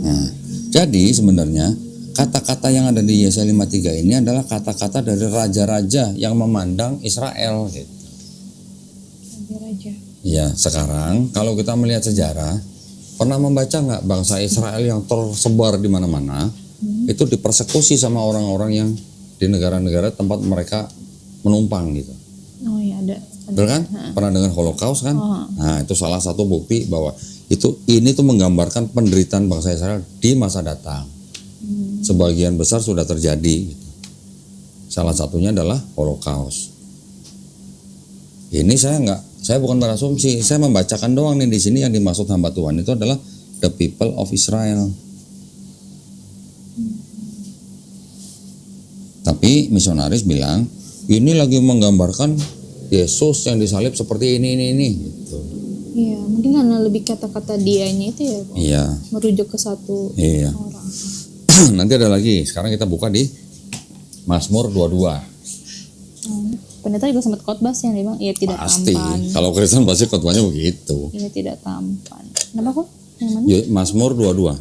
Nah, jadi sebenarnya kata-kata yang ada di Yesaya 53 ini adalah kata-kata dari raja-raja yang memandang Israel gitu. Raja. Ya, sekarang kalau kita melihat sejarah, pernah membaca nggak bangsa Israel yang tersebar di mana-mana itu dipersekusi sama orang-orang yang di negara-negara tempat mereka menumpang gitu. Oh iya ada. Betul kan? Pernah dengar Holocaust kan? Oh. Nah, itu salah satu bukti bahwa ini tuh menggambarkan penderitaan bangsa Israel di masa datang. Sebagian besar sudah terjadi. Gitu. Salah satunya adalah Holocaust. Ini saya bukan berasumsi, saya membacakan doang nih di sini yang dimaksud hamba Tuhan itu adalah the people of Israel. Tapi misionaris bilang ini lagi menggambarkan Yesus yang disalib seperti ini gitu. Iya, mungkin karena lebih kata-kata dianya itu ya, Pak. Iya. Merujuk ke satu orang. Nanti ada lagi. Sekarang kita buka di Mazmur 22. Pendeta juga sempat khotbah sih yang dia bilang, iya tidak pasti. tampan. Kalau Kristen pasti khotbahnya begitu. Iya tidak tampan. Kenapa kok? Yang mana? Mazmur 22.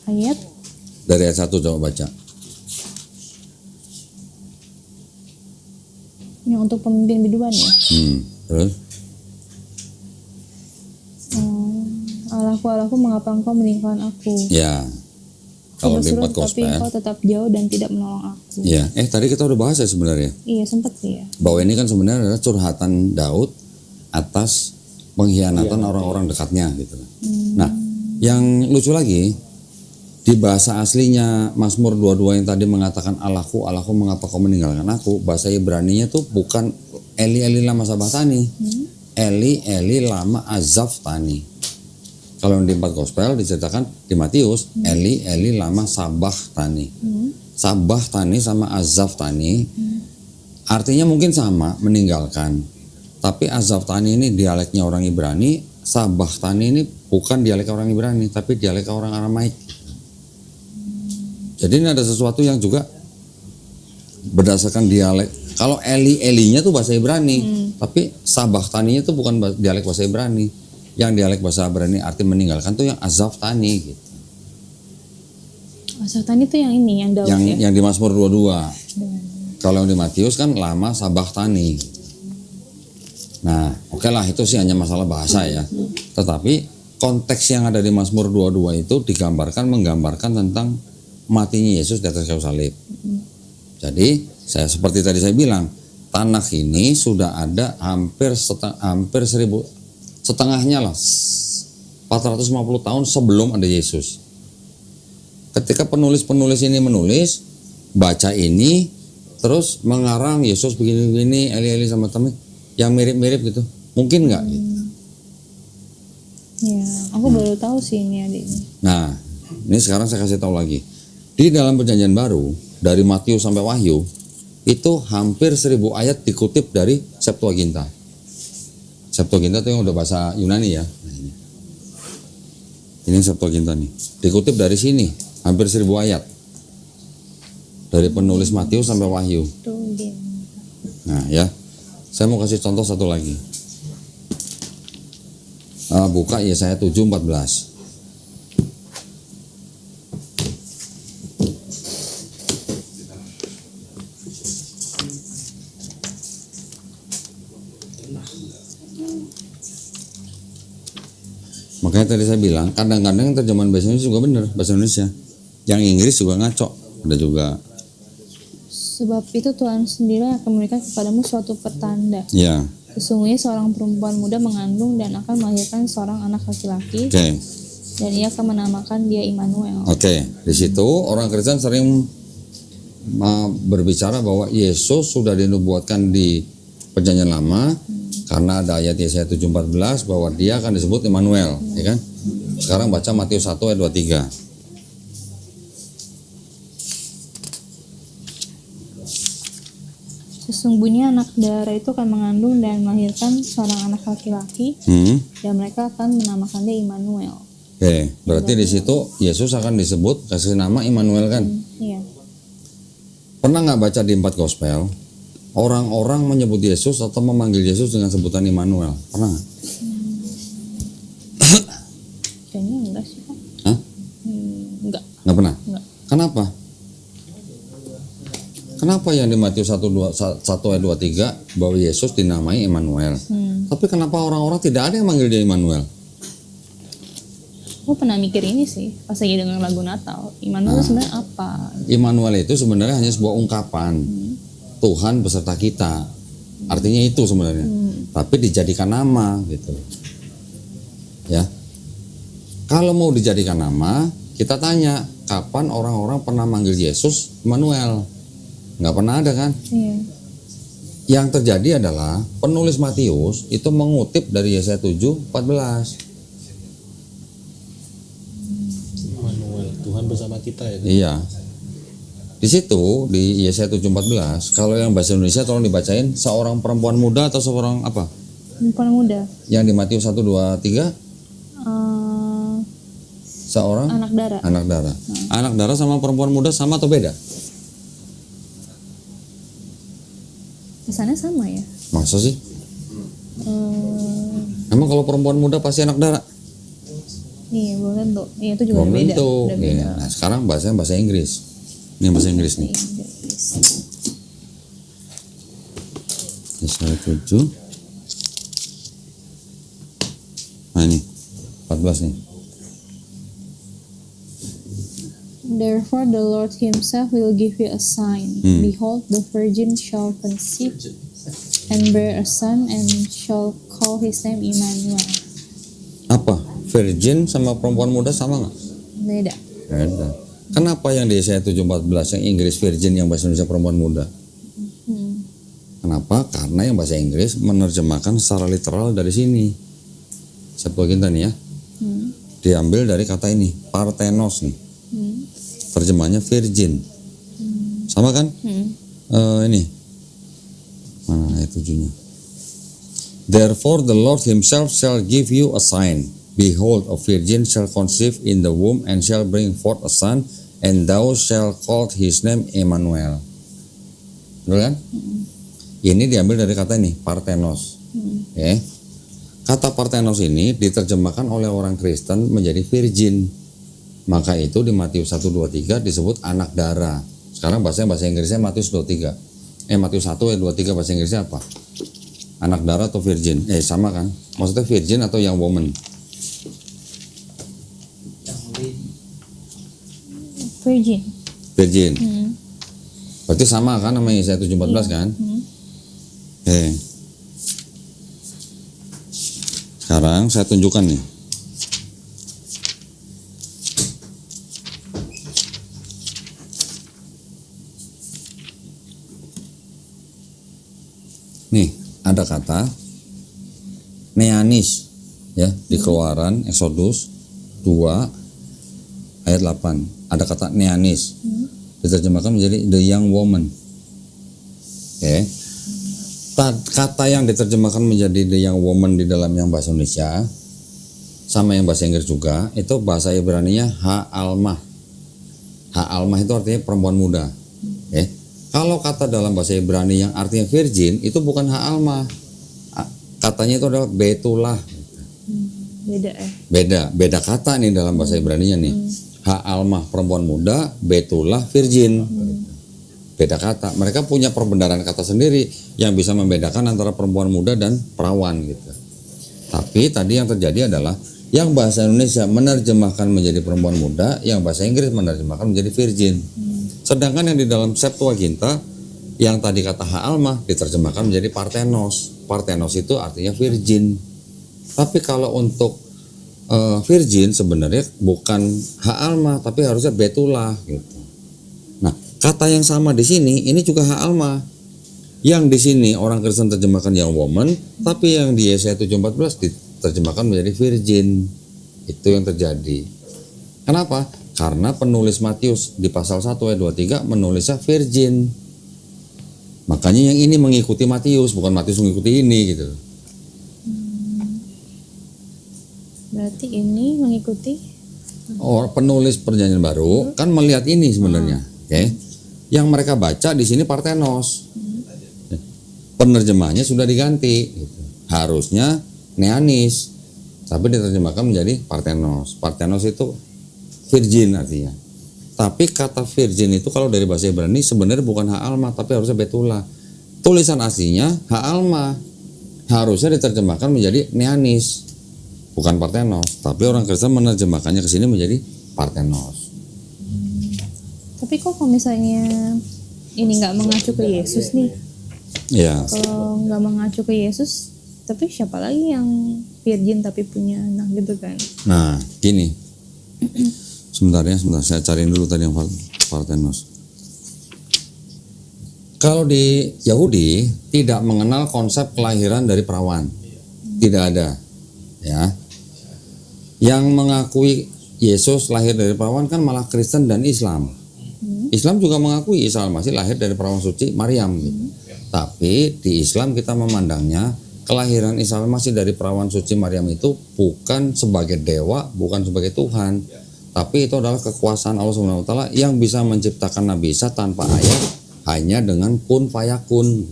Ayat Dari ayat 1 coba baca. yang untuk pemimpin biduan ya. Terus? Allahku mengapa engkau meninggalkan aku? Ya. Kalau di 4 tapi gospel. engkau tetap jauh dan tidak menolong aku. Ya. Tadi kita udah bahas ya sebenarnya. Iya sempat sih ya. Bahwa ini kan sebenarnya adalah curhatan Daud atas pengkhianatan orang-orang dekatnya gitu. Nah, yang lucu lagi di bahasa aslinya Mazmur 22 yang tadi mengatakan Allahku mengapa kau meninggalkan aku, bahasa Ibraninya tuh bukan Eli Eli lama sabahtani, Eli Eli lama azaftani. Kalau di 4 gospel diceritakan di Matius, Eli Eli lama sabahtani. Sabahtani sama azaftani artinya mungkin sama, meninggalkan. Tapi azaftani ini dialeknya orang Ibrani, sabahtani ini bukan dialek orang Ibrani, tapi dialek orang Aramaik. Jadi ini ada sesuatu yang juga berdasarkan dialek. Kalau Eli-Elinya tuh bahasa Ibrani, tapi Sabahtaninya tuh bukan dialek bahasa Ibrani. Yang dialek bahasa Ibrani arti meninggalkan tuh yang Azaftani gitu. Azaftani itu yang ini, yang Daud ya? Yang di Mazmur 22. Kalau yang di Matius kan lama Sabahtani. Nah, oke lah itu sih hanya masalah bahasa ya. Tetapi konteks yang ada di Mazmur 22 itu menggambarkan tentang matinya Yesus di atas kayu salib. Jadi seperti tadi saya bilang, Tanakh ini sudah ada hampir setengahnya lah, 450 tahun sebelum ada Yesus. Ketika penulis-penulis ini menulis, baca ini, terus mengarang Yesus begini-begini, Eli-Eli sama teman yang mirip-mirip gitu, mungkin nggak? Gitu. Ya, aku baru tahu sih ini adiknya. Nah, ini sekarang saya kasih tahu lagi. Di dalam Perjanjian Baru, dari Matius sampai Wahyu, itu hampir 1000 ayat dikutip dari Septuaginta. Septuaginta itu yang udah bahasa Yunani ya. Ini Septuaginta nih. Dikutip dari sini, hampir 1000 ayat. Dari penulis Matius sampai Wahyu. Nah ya, saya mau kasih contoh satu lagi. Buka Yesaya 7:14. Makanya tadi saya bilang, kadang-kadang terjemahan bahasa Indonesia juga benar, bahasa Indonesia. Yang Inggris juga ngaco, ada juga. Sebab itu Tuhan sendiri akan memberikan kepadamu suatu pertanda. Ya. Sesungguhnya seorang perempuan muda mengandung dan akan melahirkan seorang anak laki-laki. Oke. Dan ia akan menamakan dia Immanuel. Oke. Di situ orang Kristen sering berbicara bahwa Yesus sudah dinubuatkan di Perjanjian Lama. Karena ada ayat Yesaya 7:14 bahwa dia akan disebut Immanuel, ya kan? Sekarang baca Matius 1 ayat 23. Sesungguhnya anak darah itu akan mengandung dan melahirkan seorang anak laki-laki, dan mereka akan menamakan dia Immanuel. Oke, berarti di situ Yesus akan disebut kasih nama Immanuel kan? Iya. Pernah nggak baca di 4 gospel orang-orang menyebut Yesus atau memanggil Yesus dengan sebutan Immanuel? Pernah nggak? Kayaknya enggak sih Pak. Hah? Enggak. Nggak pernah? Enggak. Kenapa? Kenapa yang di Matius 1 ayat 23 bahwa Yesus dinamai Immanuel? Tapi kenapa orang-orang tidak ada yang manggil dia Immanuel? Aku pernah mikir ini sih pas lagi dengar lagu Natal. Immanuel sebenarnya apa? Immanuel itu sebenarnya hanya sebuah ungkapan Tuhan beserta kita. Artinya itu sebenarnya. Tapi dijadikan nama gitu. Ya. Kalau mau dijadikan nama, kita tanya kapan orang-orang pernah manggil Yesus Immanuel? Nggak pernah ada kan? Iya. Yang terjadi adalah penulis Matius itu mengutip dari Yesaya 7:14. Immanuel, Tuhan bersama kita ya. Iya. Di situ di Yesaya 7:14, kalau yang bahasa Indonesia tolong dibacain, seorang perempuan muda atau seorang apa? Perempuan muda. Yang di Matius 1 2 3 seorang Anak darah. anak darah. Anak darah sama perempuan muda sama atau beda? Kesannya sama ya. Masa sih? Eh, Emang kalau perempuan muda pasti anak darah? iya belum tentu. Iya itu juga Belum beda. tentu. Udah beda. Iya. Nah, sekarang bahasanya bahasa Inggris. Ini bahasa Inggris nih. Inggris. Yesaya 7. Nah ini 14 nih. Therefore the Lord himself will give you a sign. Behold, the virgin shall conceive and bear a son and shall call his name Immanuel. Apa? Virgin sama perempuan muda sama nggak? Beda. Beda. Kenapa yang di Yesaya 7:14 yang Inggris virgin, yang bahasa Indonesia perempuan muda? Kenapa? Karena yang bahasa Inggris menerjemahkan secara literal dari sini. Septuaginta nih ya. Diambil dari kata ini, parthenos nih. Terjemahnya virgin. Sama kan? Ini. Mana ayat 7-nya? Therefore the Lord himself shall give you a sign. Behold, a virgin shall conceive in the womb and shall bring forth a son, and thou shalt call his name Immanuel. Betul kan? Ini diambil dari kata ini, parthenos. Oke. Kata parthenos ini diterjemahkan oleh orang Kristen menjadi virgin. Maka itu di Matius 1:23 disebut anak darah. Sekarang bahasa Inggrisnya Matius 23. Matius 1 ayat 23 bahasa Inggrisnya apa? Anak darah atau virgin? Sama kan? Maksudnya virgin atau young woman? Virgin. Virgin. Berarti sama kan sama Yesaya 7:14 kan? Sekarang saya tunjukkan nih. Nih, ada kata neanis ya di Keluaran Exodus 2 ayat 8. Ada kata neanis. Diterjemahkan menjadi the young woman. Oke. Kata yang diterjemahkan menjadi the young woman di dalam yang bahasa Indonesia sama yang bahasa Inggris juga, itu bahasa Ibraninya ha'almah. Ha'almah itu artinya perempuan muda. Kalau kata dalam bahasa Ibrani yang artinya virgin itu bukan ha'almah. Katanya itu adalah betullah. Beda kata nih dalam bahasa Ibraninya nih. Ha'almah perempuan muda, betullah virgin. Beda kata. Mereka punya perbendaharaan kata sendiri yang bisa membedakan antara perempuan muda dan perawan gitu. Tapi tadi yang terjadi adalah yang bahasa Indonesia menerjemahkan menjadi perempuan muda, yang bahasa Inggris menerjemahkan menjadi virgin. Sedangkan yang di dalam Septuaginta yang tadi kata ha'almah diterjemahkan menjadi parthenos. Parthenos itu artinya virgin. Tapi kalau untuk virgin sebenarnya bukan ha'almah tapi harusnya betullah gitu. Nah, kata yang sama di sini ini juga ha'almah. Yang di sini orang Kristen terjemahkan young woman, tapi yang di Yesaya 7:14 diterjemahkan menjadi virgin. Itu yang terjadi. Kenapa? Karena penulis Matius di pasal 1 ayat 23 menulisnya virgin. Makanya yang ini mengikuti Matius, bukan Matius mengikuti ini gitu. Berarti ini mengikuti Penulis Perjanjian Baru kan melihat ini sebenarnya. Oke. Yang mereka baca di sini Parthenos. Penerjemahnya sudah diganti. Gitu. Harusnya Neanis, tapi diterjemahkan menjadi Parthenos. Parthenos itu virgin artinya. Tapi kata virgin itu kalau dari bahasa Ibrani sebenarnya bukan Ha'alma, tapi harusnya Betula. Tulisan aslinya Ha'alma, harusnya diterjemahkan menjadi Neanis, bukan Parthenos. Tapi orang Kristen menerjemahkannya ke sini menjadi Parthenos. Tapi kok kalau misalnya ini nggak mengacu ke Yesus nih? Ya. Kalau nggak mengacu ke Yesus, tapi siapa lagi yang virgin tapi punya anak gitu kan? Nah, gini. Sebentar saya cariin dulu tadi yang Parthenos. Kalau di Yahudi tidak mengenal konsep kelahiran dari perawan. Tidak ada. Ya. Yang mengakui Yesus lahir dari perawan kan malah Kristen dan Islam. Islam juga mengakui Isa Al-Masih lahir dari perawan suci Maryam gitu. Tapi di Islam kita memandangnya kelahiran Isa Al-Masih dari perawan suci Maryam itu bukan sebagai dewa, bukan sebagai Tuhan, tapi itu adalah kekuasaan Allah Subhanahu wa taala yang bisa menciptakan Nabi Isa tanpa ayah hanya dengan kun fayakun.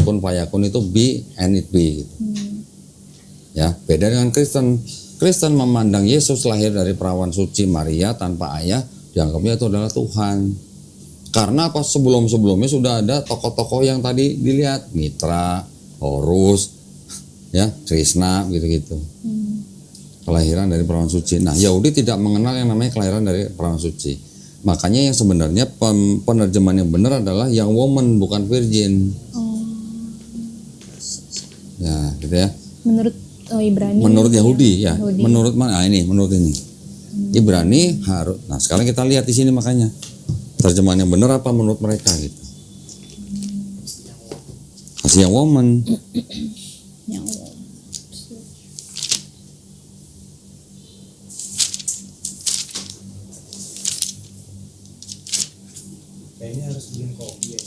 Kun fayakun itu be and it be gitu. Ya, beda dengan Kristen. Kristen memandang Yesus lahir dari perawan suci Maria tanpa ayah, dianggapnya itu adalah Tuhan. Karena apa? Sebelum-sebelumnya sudah ada tokoh-tokoh yang tadi dilihat, Mitra, Horus, ya, Krishna gitu-gitu. Kelahiran dari perawan suci. Nah, Yahudi tidak mengenal yang namanya kelahiran dari perawan suci. Makanya yang sebenarnya penerjemahan yang benar adalah young woman, bukan virgin. Ya, gitu ya. Menurut Ibrani. Menurut Yahudi, ya. Yahudi. Menurut mana? Ini, menurut ini. Ibrani harus. Nah, sekarang kita lihat di sini makanya terjemahan yang benar apa menurut mereka gitu. Kasih yang woman. Yang Kayaknya harus bikin kopi ya.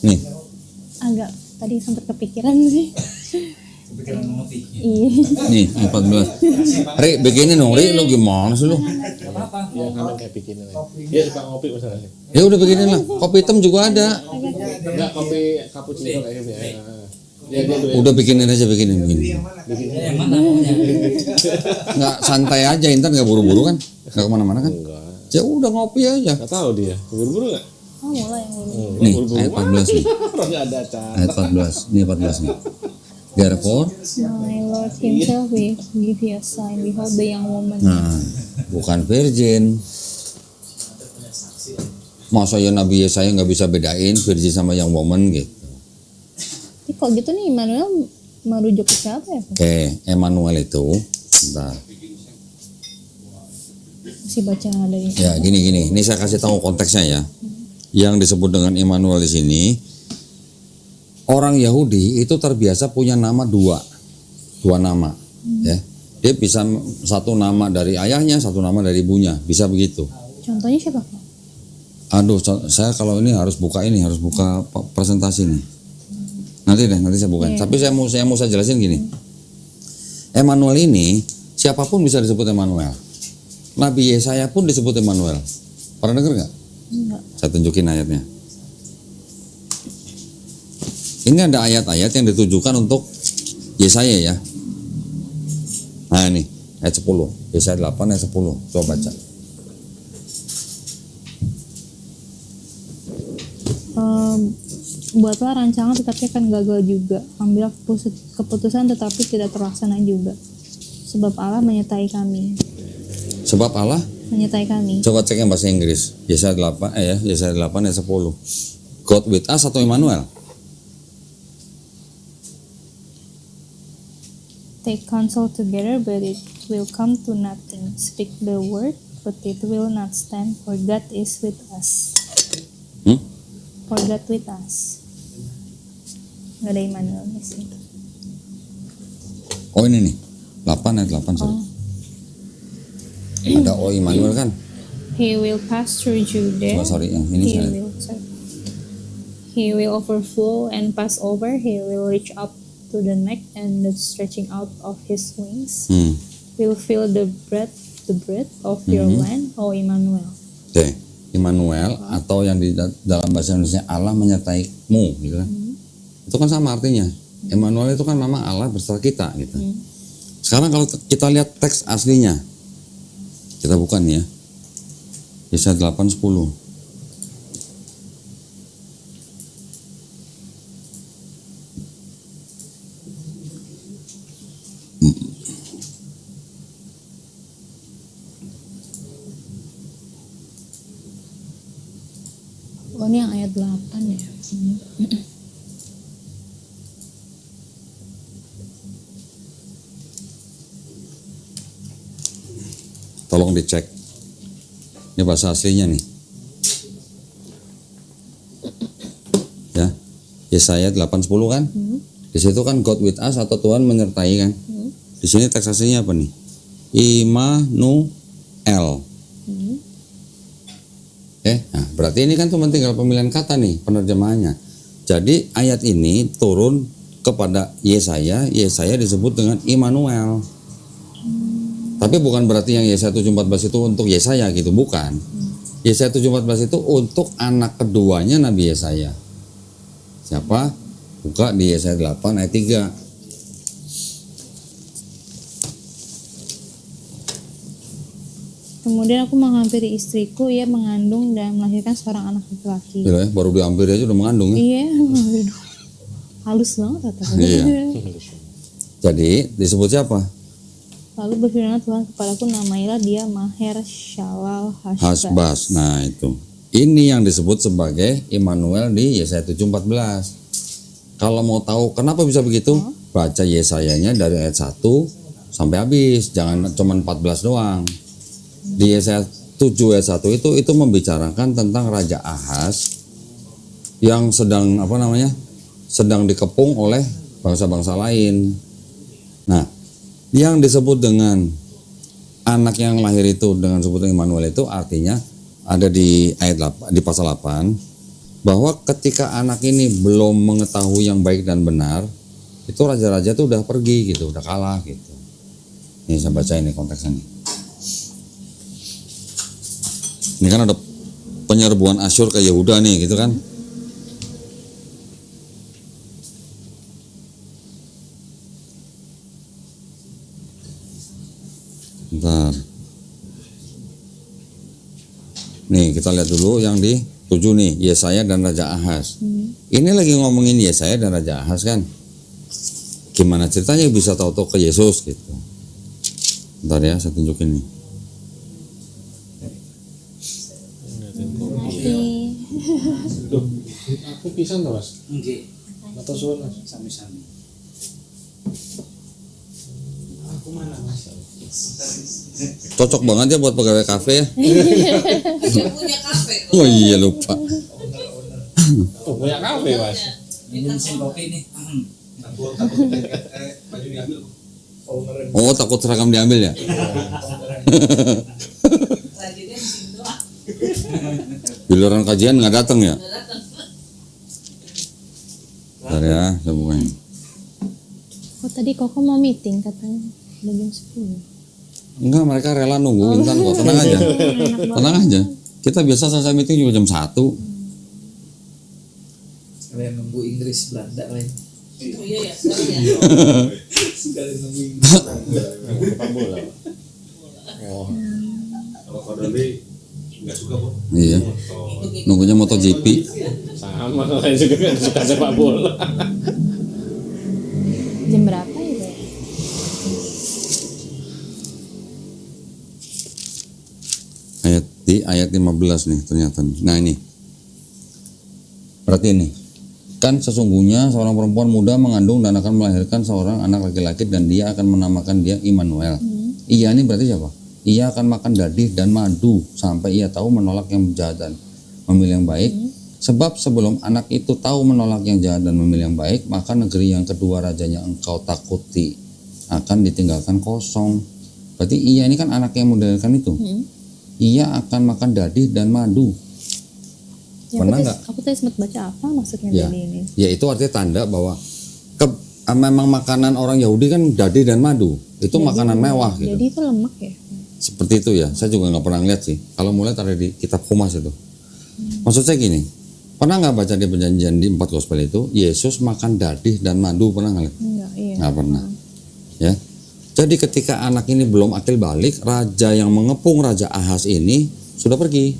Nih, agak tadi sempat kepikiran sih. Kepikiran ngopi. Iya. nih 14. Ri, bikinin dong, Ri, lu gimana sih lu? Ya sama kayak bikin aja. Dia suka ngopi misalnya. Ya udah bikinin lah. Kopi hitam juga ada. Enggak kopi cappuccino kayak gitu ya. Ya dia dua. Udah bikinin aja, bikinin. Yang mana maunya? Nggak santai aja, Intan nggak buru-buru kan? Nggak kemana-mana kan? Enggak. Ya udah ngopi aja. Enggak tahu dia. Buru-buru enggak? Oh, mulai yang ini. Nih, ayat 14 nih. Orang enggak ada acara. Ayat 14. Ini 14 nih. Therefore, My Lord Himself will give you a sign. Behold the young woman. nah, bukan virgin. Masa ya Nabi Yesaya nggak bisa bedain virgin sama young woman gitu. Tapi kok gitu nih Immanuel merujuk ke siapa ya? Oke, Emmanuel itu, bentar. Masih baca dari. Ya gini. Ini saya kasih tahu konteksnya ya. Yang disebut dengan Immanuel di sini, orang Yahudi itu terbiasa punya nama dua nama, ya. Dia bisa satu nama dari ayahnya, satu nama dari ibunya, bisa begitu. Contohnya siapa Pak? Aduh, saya kalau ini harus buka presentasi nih. Nanti saya bukain. Iya. Tapi saya mau jelasin gini. Emmanuel ini siapapun bisa disebut Emmanuel. Nabi Yesaya pun disebut Emmanuel. Pernah dengar nggak? Enggak. Saya tunjukin ayatnya. Ini ada ayat-ayat yang ditujukan untuk Yesaya ya. Nah ini ayat 10. Yesaya 8 ayat 10. Coba baca. Buatlah rancangan tetapi akan gagal juga. Ambillah keputusan tetapi tidak terlaksana juga. Sebab Allah menyertai kami. Sebab Allah, Menyertai kami. coba cek yang bahasa Inggris. Yesaya 8 Yesaya 8 ayat 10. God with us atau Immanuel? Take counsel together, but it will come to nothing. Speak the word, but it will not stand. For God is with us. For God with us. Gak ada Immanuel di sini. Oh ini nih. 8 ayat 8 sorry. Ada Immanuel kan? He will pass through Judah. Oh, sorry, yang ini He will overflow and pass over. He will reach up to the neck, and the stretching out of his wings will fill the breadth of your land, O Immanuel. Oke, Immanuel atau yang di dalam bahasa Indonesia Allah menyertaimu gitu kan. Itu kan sama artinya. Immanuel itu kan memang Allah beserta kita gitu. Sekarang kalau kita lihat teks aslinya, kita buka nih ya, Yesaya 8:10. Oh, ini yang ayat 8 ya. Tolong dicek. Ini bahasa aslinya nih. Ya. Yesaya 8:10 kan? Di situ kan God with us atau Tuhan menyertai kan? Di sini teks aslinya apa nih? Immanuel. Nah, berarti ini kan cuma tinggal pemilihan kata nih penerjemahannya. Jadi ayat ini turun kepada Yesaya disebut dengan Immanuel. Tapi bukan berarti yang Yesaya 7:14 itu untuk Yesaya gitu, bukan. Yesaya 7:14 itu untuk anak keduanya Nabi Yesaya. Siapa? Buka di Yesaya 8 ayat 3. Kemudian aku menghampiri istriku, ia mengandung dan melahirkan seorang anak laki-laki. Gila ya, baru dihampiri aja udah mengandung ya. Iya, halus banget kata-kata. Iya. Jadi disebut siapa? Lalu berfirman Tuhan kepadaku, namailah dia Maher Shalal Hashbaz. Hasbaz. Nah itu. Ini yang disebut sebagai Immanuel di Yesaya 7:14. Kalau mau tahu kenapa bisa begitu, baca Yesayanya dari ayat 1 sampai habis. Jangan cuma 14 doang. Di Yesaya 7 ayat 1 itu membicarakan tentang Raja Ahaz yang sedang sedang dikepung oleh bangsa-bangsa lain. Nah, yang disebut dengan anak yang lahir itu dengan sebutan Immanuel itu artinya ada di ayat 8, di pasal 8, bahwa ketika anak ini belum mengetahui yang baik dan benar, itu raja-raja itu udah pergi gitu, udah kalah gitu. Ini saya baca ini konteksnya nih. Ini kan ada penyerbuan Asyur ke Yehuda nih gitu kan. Bentar. Nih kita lihat dulu yang di 7 nih, Yesaya dan Raja Ahaz. Ini lagi ngomongin Yesaya dan Raja Ahaz kan. Gimana ceritanya bisa tahu-tahu ke Yesus gitu. Bentar ya, saya tunjukin nih. Loh, aku pisan to, Mas. Nggih. Atau suwun, Mas. Sami-sami. Aku mana, Mas? Cocok banget ya buat pegawai kafe ya. Dia punya kafe. Oh iya lupa. Oh, punya kafe, Mas. Ini mesin kopi nih. Takut baju diambil. Oh takut seragam diambil ya. Rajinnya di sini doang. Giliran kajian nggak datang ya. Nggak datang. Bentar ya, saya bukain. Oh tadi Koko mau meeting katanya udah jam 10. Enggak, mereka rela nunggu Intan kok. Tenang aja. Enak Tenang aja. Kita biasa selesai meeting juga jam 1. Kalian nunggu Inggris Belanda lain. Oh iya ya, sekalian. Sekalian nunggu Inggris Belanda. Sepak bola. Oh. Kalau Pak Doni nggak suka kok. Iya. Nunggunya MotoGP. Sama, saya juga kan suka sepak bola. Jam berapa ya? Ayat 15 nih ternyata. Nah ini. Berarti ini. Kan sesungguhnya seorang perempuan muda mengandung dan akan melahirkan seorang anak laki-laki dan dia akan menamakan dia Immanuel. Ia ini berarti siapa? Ia akan makan dadih dan madu sampai ia tahu menolak yang jahat dan memilih yang baik. Sebab sebelum anak itu tahu menolak yang jahat dan memilih yang baik, maka negeri yang kedua rajanya engkau takuti akan ditinggalkan kosong. Berarti ia ini kan anak yang melahirkan itu. Ia akan makan dadih dan madu. Ya, Pernah nggak? aku tadi sempat baca apa maksudnya Ya. dari ini. Ya itu artinya tanda bahwa memang makanan orang Yahudi kan dadih dan madu. Itu makanan mewah gitu. Jadi itu lemak ya? seperti itu ya. Saya juga nggak pernah lihat sih. Kalau mulai ada di kitab Humas itu. Maksud saya gini, pernah nggak baca di perjanjian di 4 gospel itu Yesus makan dadih dan madu, pernah nggak lihat? Enggak, iya. Nggak pernah. Ya. Jadi ketika anak ini belum akil balik, raja yang mengepung Raja Ahaz ini sudah pergi.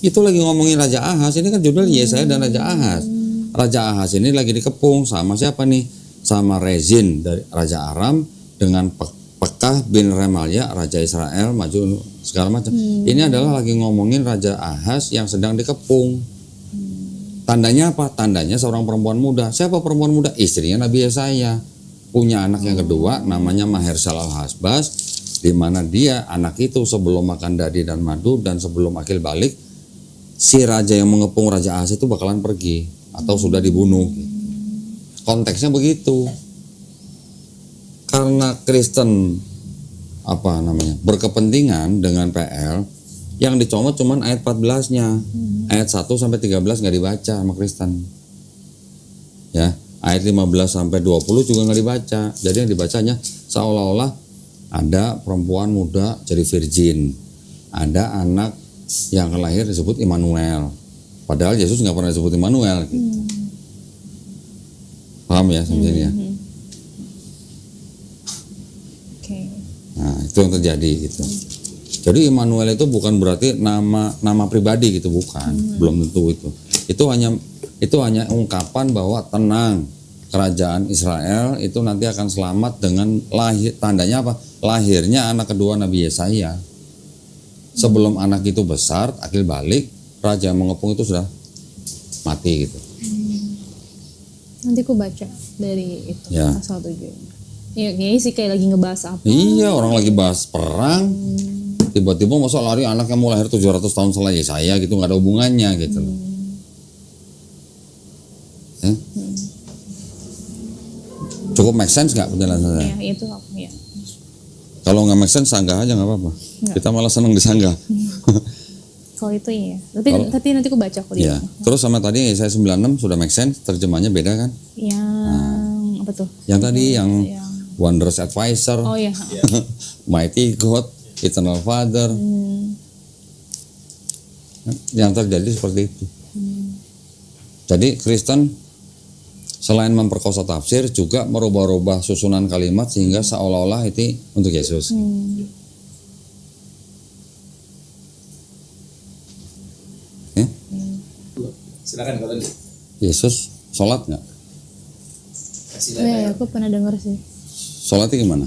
Itu lagi ngomongin Raja Ahaz, ini kan judul Yesaya dan Raja Ahaz. Raja Ahaz ini lagi dikepung sama siapa nih? Sama Rezin dari Raja Aram dengan Pekah bin Remalia, Raja Israel, maju segala macam. Ini adalah lagi ngomongin Raja Ahaz yang sedang dikepung. Tandanya apa? Tandanya seorang perempuan muda. Siapa perempuan muda? Istrinya Nabi Yesaya. Punya anak yang kedua namanya Mahershala al-Hasbaz, di mana dia anak itu sebelum makan dadi dan madu dan sebelum akil balik, si raja yang mengepung Raja Ahaz itu bakalan pergi atau sudah dibunuh. Konteksnya begitu. Karena Kristen berkepentingan dengan PL, yang dicomot cuman ayat 14-nya. Ayat 1 sampai 13 nggak dibaca sama Kristen. Ya, ayat 15 sampai 20 juga nggak dibaca. Jadi yang dibacanya seolah-olah ada perempuan muda jadi virgin. Ada anak yang lahir disebut Immanuel. Padahal Yesus nggak pernah disebut Immanuel. Gitu. Paham ya sampai sini ya? Oke. Nah, itu yang terjadi gitu. Jadi Immanuel itu bukan berarti nama pribadi gitu, bukan. Belum tentu itu. Itu hanya ungkapan bahwa tenang, kerajaan Israel itu nanti akan selamat dengan tandanya apa? Lahirnya anak kedua Nabi Yesaya. Sebelum anak itu besar, akil balik, raja yang mengepung itu sudah mati gitu. Nanti aku baca dari itu Ya. pasal 7. Iya, kayaknya sih kayak lagi ngebahas apa. Iya, orang lagi bahas perang. Tiba-tiba masa lari anak yang mau lahir 700 tahun setelah Yesaya gitu, nggak ada hubungannya gitu loh. Cukup make sense nggak penjelasan saya? Iya, itu aku ya. Kalau nggak make sense, sanggah aja nggak apa-apa. Nggak. Kita malah seneng disanggah. Kalau itu iya. Tapi nanti aku baca kok Iya. Terus sama tadi Yesaya 96 sudah make sense, terjemahnya beda kan? Yang apa tuh? Yang tadi yang Wondrous Advisor, Oh iya. Mighty God, Eternal Father. Yang terjadi seperti itu. Jadi Kristen selain memperkosa tafsir juga merubah-rubah susunan kalimat sehingga seolah-olah itu untuk Yesus. Ya? Silakan kalau ini. Yesus sholat nggak? Kasih Oh, iya, lihat. aku pernah dengar sih. Sholatnya gimana?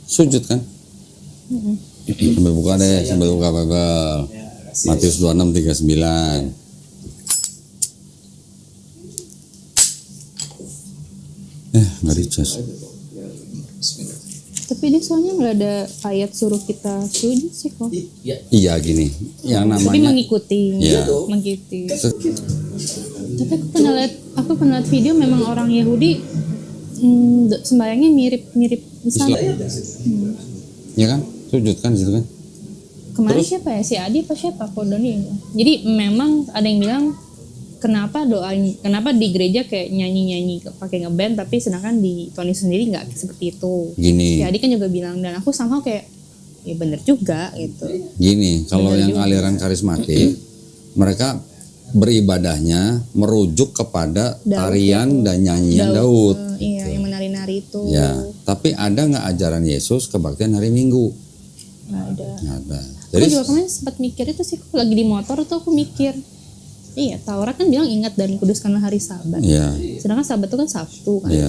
Sujud kan? Sambil buka deh, sambil buka Bible. Ya, kasih. Matius 26:39. Nggak dicas. Bismillah. Tapi dia soalnya nggak ada ayat suruh kita sujud sih kok. Iya. Iya gini, yang Tapi namanya mengikuti. Iya. Mengikuti. Tapi aku pernah lihat video memang orang Yahudi sembayangnya mirip Islam. ya kan, sujud kan di situ kan? Kemarin siapa ya, si Adi apa siapa Kodoni. Jadi memang ada yang bilang kenapa di gereja kayak nyanyi pakai ngeband, tapi sedangkan di Tony sendiri nggak seperti itu. Gini, Si Adi kan juga bilang, dan aku somehow kayak ya bener juga gitu. gini, kalau Benar yang juga. aliran karismatik, mereka beribadahnya merujuk kepada Daud tarian dan nyanyian Daud. Iya, yang menari-nari itu. Ya, tapi ada nggak ajaran Yesus kebaktian hari Minggu? Nggak ada. Nggak ada. Aku Jadi juga kemarin sempat mikir itu sih, aku lagi di motor tuh aku mikir, iya Taurat kan bilang ingat dan kuduskanlah hari Sabat. ya, Sedangkan Sabat itu kan Sabtu kan. ya.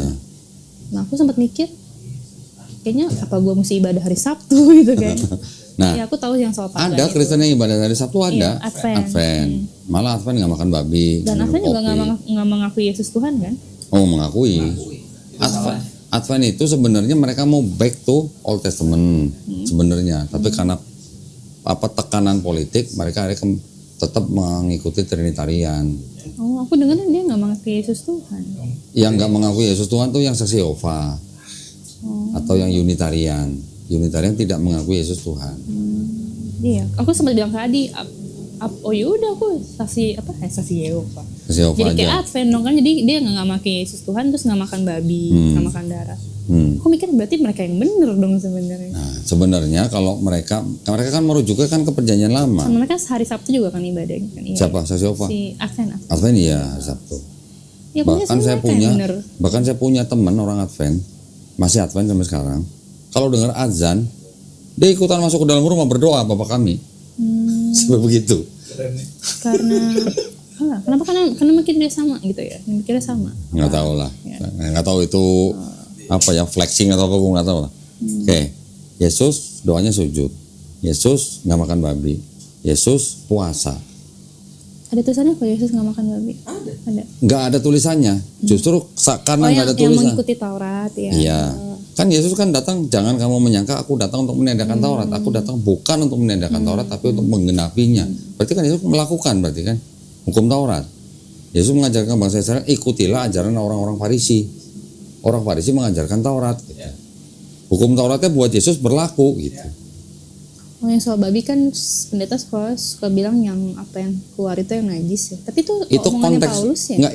Nah aku sempat mikir, kayaknya apa gue mesti ibadah hari Sabtu gitu kayak. Nah, Ya aku tahu yang soal pagan ada itu. Kristen yang ibadah hari Sabtu ada. Iya, Advent. Malah Advent nggak makan babi. Dan minum Advent juga kopi. nggak mengakui Yesus Tuhan kan? Oh, mengakui. Advent itu sebenarnya mereka mau back to Old Testament sebenarnya, tapi karena tekanan politik mereka akhirnya tetap mengikuti Trinitarian. Oh aku dengar dia nggak mengakui Yesus Tuhan. Yang nggak mengakui Yesus Tuhan tuh yang Saksi Yehova atau yang Unitarian. Unitarian tidak mengakui Yesus Tuhan. Iya, aku sempat bilang ke Adi, oh yaudah aku saksi Yehova. Saksi Yehova Jadi kayak aja. Advent dong kan, jadi dia nggak makan Yesus Tuhan terus nggak makan babi, nggak makan darah. Aku mikir berarti mereka yang bener dong sebenarnya. Nah, sebenarnya kalau mereka kan merujuknya kan ke perjanjian lama. Sama mereka hari Sabtu juga kan ibadahnya kan. Iya. Siapa? Siapa? Si Advent. Advent ya Sabtu. Ya, pokoknya Bahkan saya punya teman orang Advent, masih Advent sampai sekarang. Kalau dengar azan, dia ikutan masuk ke dalam rumah berdoa Bapak kami. Sampai begitu. Kenapa? Karena makin dia sama gitu ya. Mikirnya sama. Nggak tahu lah. Nggak tahu itu apa ya, flexing atau apa, gue nggak tahu lah. Oke. Yesus doanya sujud. Yesus nggak makan babi. Yesus puasa. Ada tulisannya kok Yesus nggak makan babi? Ada. Nggak ada tulisannya. Justru karena nggak ada yang tulisan. mengikuti Taurat ya. Iya. Kan Yesus kan datang, jangan kamu menyangka aku datang untuk meniadakan Taurat. Aku datang bukan untuk meniadakan Taurat, tapi untuk menggenapinya. Berarti kan Yesus melakukan, berarti kan hukum Taurat. Yesus mengajarkan bangsa Israel, ikutilah ajaran orang-orang Farisi. Orang Farisi mengajarkan Taurat. Gitu. Hukum Tauratnya buat Yesus berlaku gitu. Oh, yang soal babi kan pendeta suka bilang yang apa yang keluar itu yang najis ya. Tapi itu omongannya konteks Paulus ya? Enggak,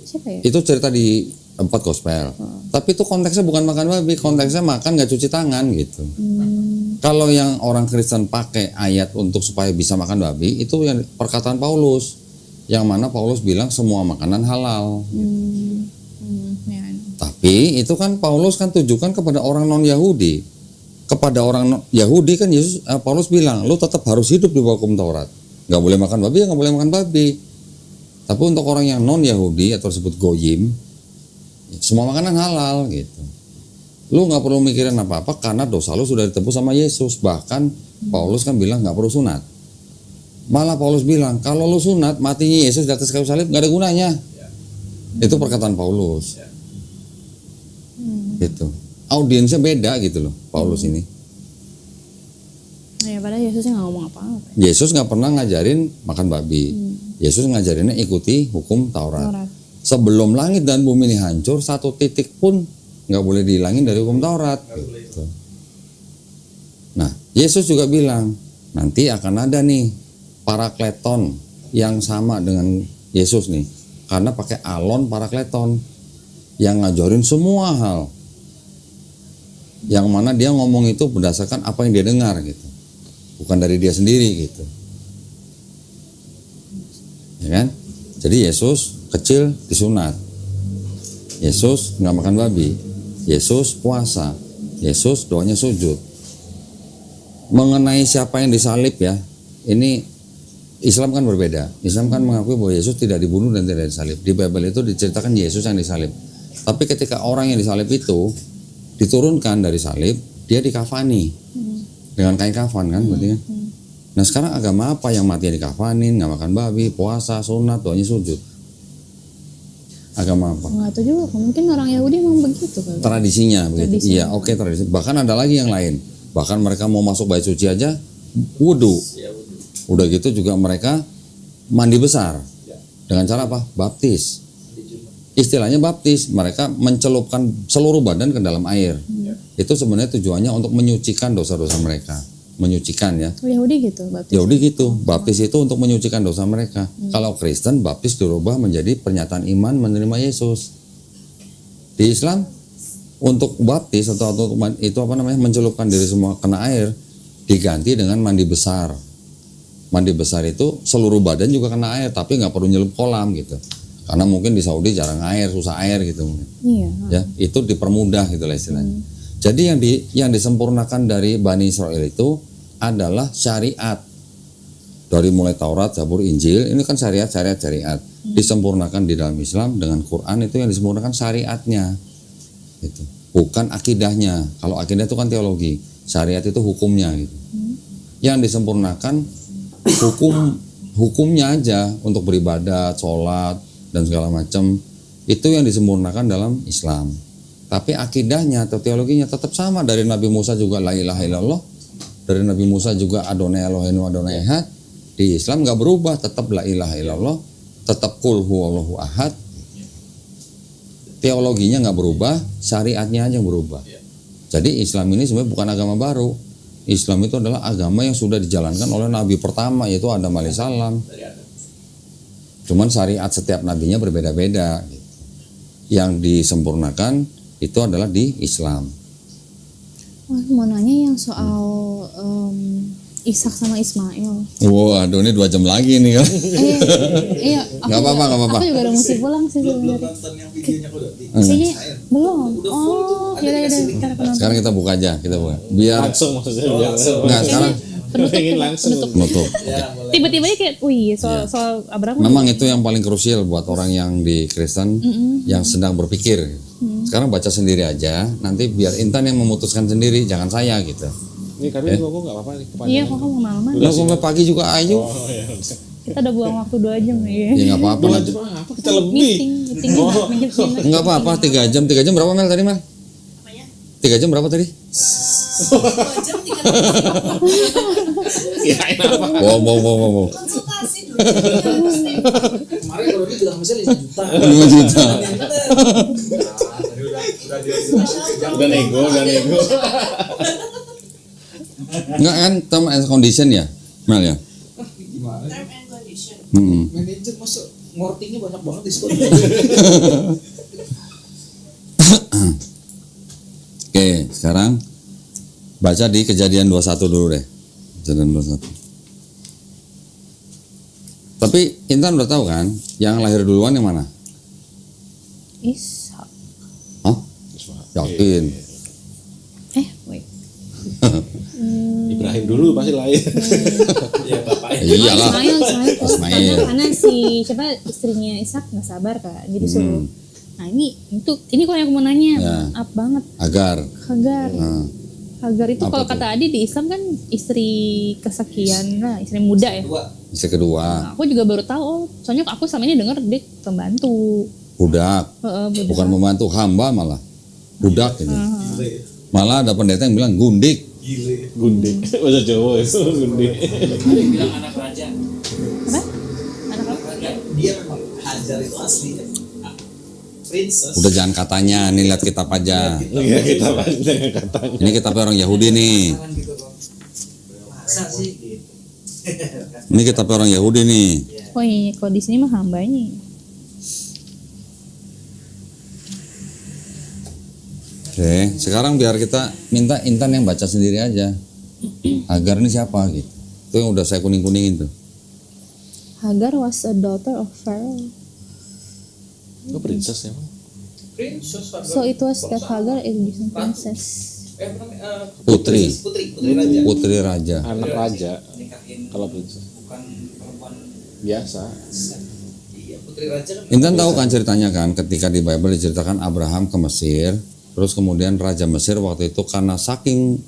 Siapa ya? itu cerita di 4 gospel. Tapi itu konteksnya bukan makan babi, konteksnya makan nggak cuci tangan gitu. Kalau yang orang Kristen pakai ayat untuk supaya bisa makan babi, itu yang perkataan Paulus. Yang mana Paulus bilang semua makanan halal. Ya. Tapi itu kan Paulus kan tujukan kepada orang non-Yahudi. Kepada orang Yahudi kan Paulus bilang, lu tetap harus hidup di bawah hukum Taurat. Nggak boleh makan babi, nggak boleh makan babi. Tapi untuk orang yang non-Yahudi atau disebut goyim, semua makanan halal gitu. Lu nggak perlu mikirin apa-apa karena dosa lu sudah ditebus sama Yesus. Bahkan Paulus kan bilang nggak perlu sunat. Malah Paulus bilang kalau lu sunat, matinya Yesus di atas kayu salib nggak ada gunanya. Itu perkataan Paulus. Gitu. Audiensnya beda gitu loh Paulus ini. Ya padahal Yesusnya nggak ngomong apa-apa. Yesus nggak pernah ngajarin makan babi. Yesus ngajarinnya ikuti hukum Taurat. Sebelum langit dan bumi ini hancur, satu titik pun nggak boleh dihilangin dari hukum Taurat. Gitu. Nah, Yesus juga bilang nanti akan ada nih parakleton yang sama dengan Yesus nih, karena pakai alon parakleton yang ngajarin semua hal. Yang mana dia ngomong itu berdasarkan apa yang dia dengar gitu, bukan dari dia sendiri gitu, ya kan? Jadi Yesus kecil disunat, Yesus nggak makan babi, Yesus puasa, Yesus doanya sujud. Mengenai siapa yang disalib ya, ini Islam kan berbeda. Islam kan mengakui bahwa Yesus tidak dibunuh dan tidak disalib. Di Bible itu diceritakan Yesus yang disalib. Tapi ketika orang yang disalib itu diturunkan dari salib, dia dikafani dengan kain kafan kan, berarti kan. Nah sekarang agama apa yang mati dikafanin, nggak makan babi, puasa, sunat, doanya sujud? Agama apa? Nggak tahu juga, mungkin orang Yahudi memang begitu kan. Tradisinya begitu. Iya, oke, tradisi. Bahkan ada lagi yang lain. Bahkan mereka mau masuk bait suci aja wudu. Udah gitu juga mereka mandi besar. Dengan cara apa? Baptis. Istilahnya baptis, mereka mencelupkan seluruh badan ke dalam air. Itu sebenarnya tujuannya untuk menyucikan dosa-dosa mereka. Menyucikan ya. Yahudi gitu, baptis. Yahudi gitu. Baptis itu untuk menyucikan dosa mereka. Kalau Kristen, baptis dirubah menjadi pernyataan iman menerima Yesus. Di Islam, untuk baptis atau itu apa namanya, mencelupkan diri semua kena air, diganti dengan mandi besar. Mandi besar itu seluruh badan juga kena air, tapi nggak perlu nyelup kolam gitu. Karena mungkin di Saudi jarang air, susah air gitu. Iya. Ya, itu dipermudah gitu lah istilahnya. Jadi yang disempurnakan dari Bani Israel itu adalah syariat. Dari mulai Taurat, Zabur, Injil, ini kan syariat. Disempurnakan di dalam Islam dengan Quran, itu yang disempurnakan syariatnya. Gitu. Bukan akidahnya. Kalau akidah itu kan teologi, syariat itu hukumnya gitu. Yang disempurnakan hukumnya aja untuk beribadat, sholat dan segala macam, itu yang disempurnakan dalam Islam. Tapi akidahnya atau teologinya tetap sama. Dari Nabi Musa juga la ilaha illallah, dari Nabi Musa juga Adonai Eloheinu Adonai Ehad. Di Islam nggak berubah, tetap la ilaha illallah, tetap qul huwallahu ahad. Teologinya nggak berubah, syariatnya aja yang berubah. Jadi Islam ini sebenarnya bukan agama baru. Islam itu adalah agama yang sudah dijalankan oleh Nabi pertama, yaitu Adam alaihissalam. Cuman syariat setiap nabinya berbeda-beda. Yang disempurnakan itu adalah di Islam. Mau nanya yang soal Ishak sama Ismail. Waduh, ini 2 jam lagi nih kan. Iya. Nggak apa-apa. Aku juga udah mesti pulang sih Belum sebenarnya. nonton yang videonya kok udah. Kayaknya belum. Oh, yaudah kita penonton. Sekarang kita buka aja, kita buka. Biar Langsung maksudnya. enggak sekarang Pengen langsung. menutup. Ya, boleh. Tiba-tiba aja kayak, wih soal Abraham. Memang itu yang paling krusial buat orang yang di Kristen yang sedang berpikir. Sekarang baca sendiri aja, nanti biar Intan yang memutuskan sendiri, jangan saya gitu. Ini kami kok nggak apa-apa nih kepanjangan. Iya, kok kamu malaman. Lah sampai pagi juga ayo. Oh ya. Kita udah buang waktu 2 jam ya. Ya nggak apa-apa. Dua jam apa kita lebih. Meeting Enggak apa-apa, 3 jam. 3 jam berapa Mel tadi Mel? 3 jam berapa tadi? 2 jam 3 Kirain apa? Wow. konsultasi dulu. Kemarin kalau dia bilang misalnya 5 juta. 5 juta. Udah nego. Enggak kan term and condition ya, Mel ya? Gimana? Term and condition. Manajer masuk ngortingnya banyak banget diskon. Oke, sekarang baca di Kejadian 21 dulu deh. Kejadian 21. Tapi Intan udah tahu kan, yang lahir duluan yang mana? Ishak. Hah? Yakin? Wait. Ibrahim dulu pasti lahir. Ya bapaknya. Iyalah. Ismail. Karena si siapa istrinya Ishak nggak sabar kan, jadi suruh. Nah ini kalau yang aku mau nanya, Ya. maaf banget. Agar. Hagar. Nah, Hagar itu Apa kalau tuh? kata Adi di Islam kan istri kesekian, nah istri muda ya. Dua. istri kedua, Nah, aku juga baru tahu, soalnya aku selama ini dengar dia pembantu. budak. Budak. Bukan membantu, hamba malah. Budak gitu. Gile. Malah ada pendeta yang bilang gundik. Gile. Gundik. Bahasa Jawa itu gundik. Ada yang bilang anak raja. Apa? Anak apa? Raja. Dia memang Hajar itu aslinya princess. Udah jangan katanya, nih lihat kitab aja. Iya kita pasti dengan katanya. Ini kitabnya orang Yahudi nih. Jangan gitu kok. Masa sih? Ini kitabnya orang Yahudi nih. Oh iya, kalau di sini mah hambanya. Oke, sekarang biar kita minta Intan yang baca sendiri aja. Agar ini siapa gitu. Itu yang udah saya kuning-kuningin tuh. Hagar was a daughter of Pharaoh. Itu princess ya. Princess Hajar. So it was that Hagar is Egyptian princess. Apa namanya? Putri. Putri raja. Putri Raja. Anak raja Nikahin kalau princess. bukan perempuan Biasa. Iya, putri raja kan. Intan tahu kan ceritanya kan, ketika di Bible diceritakan Abraham ke Mesir, terus kemudian Raja Mesir waktu itu karena saking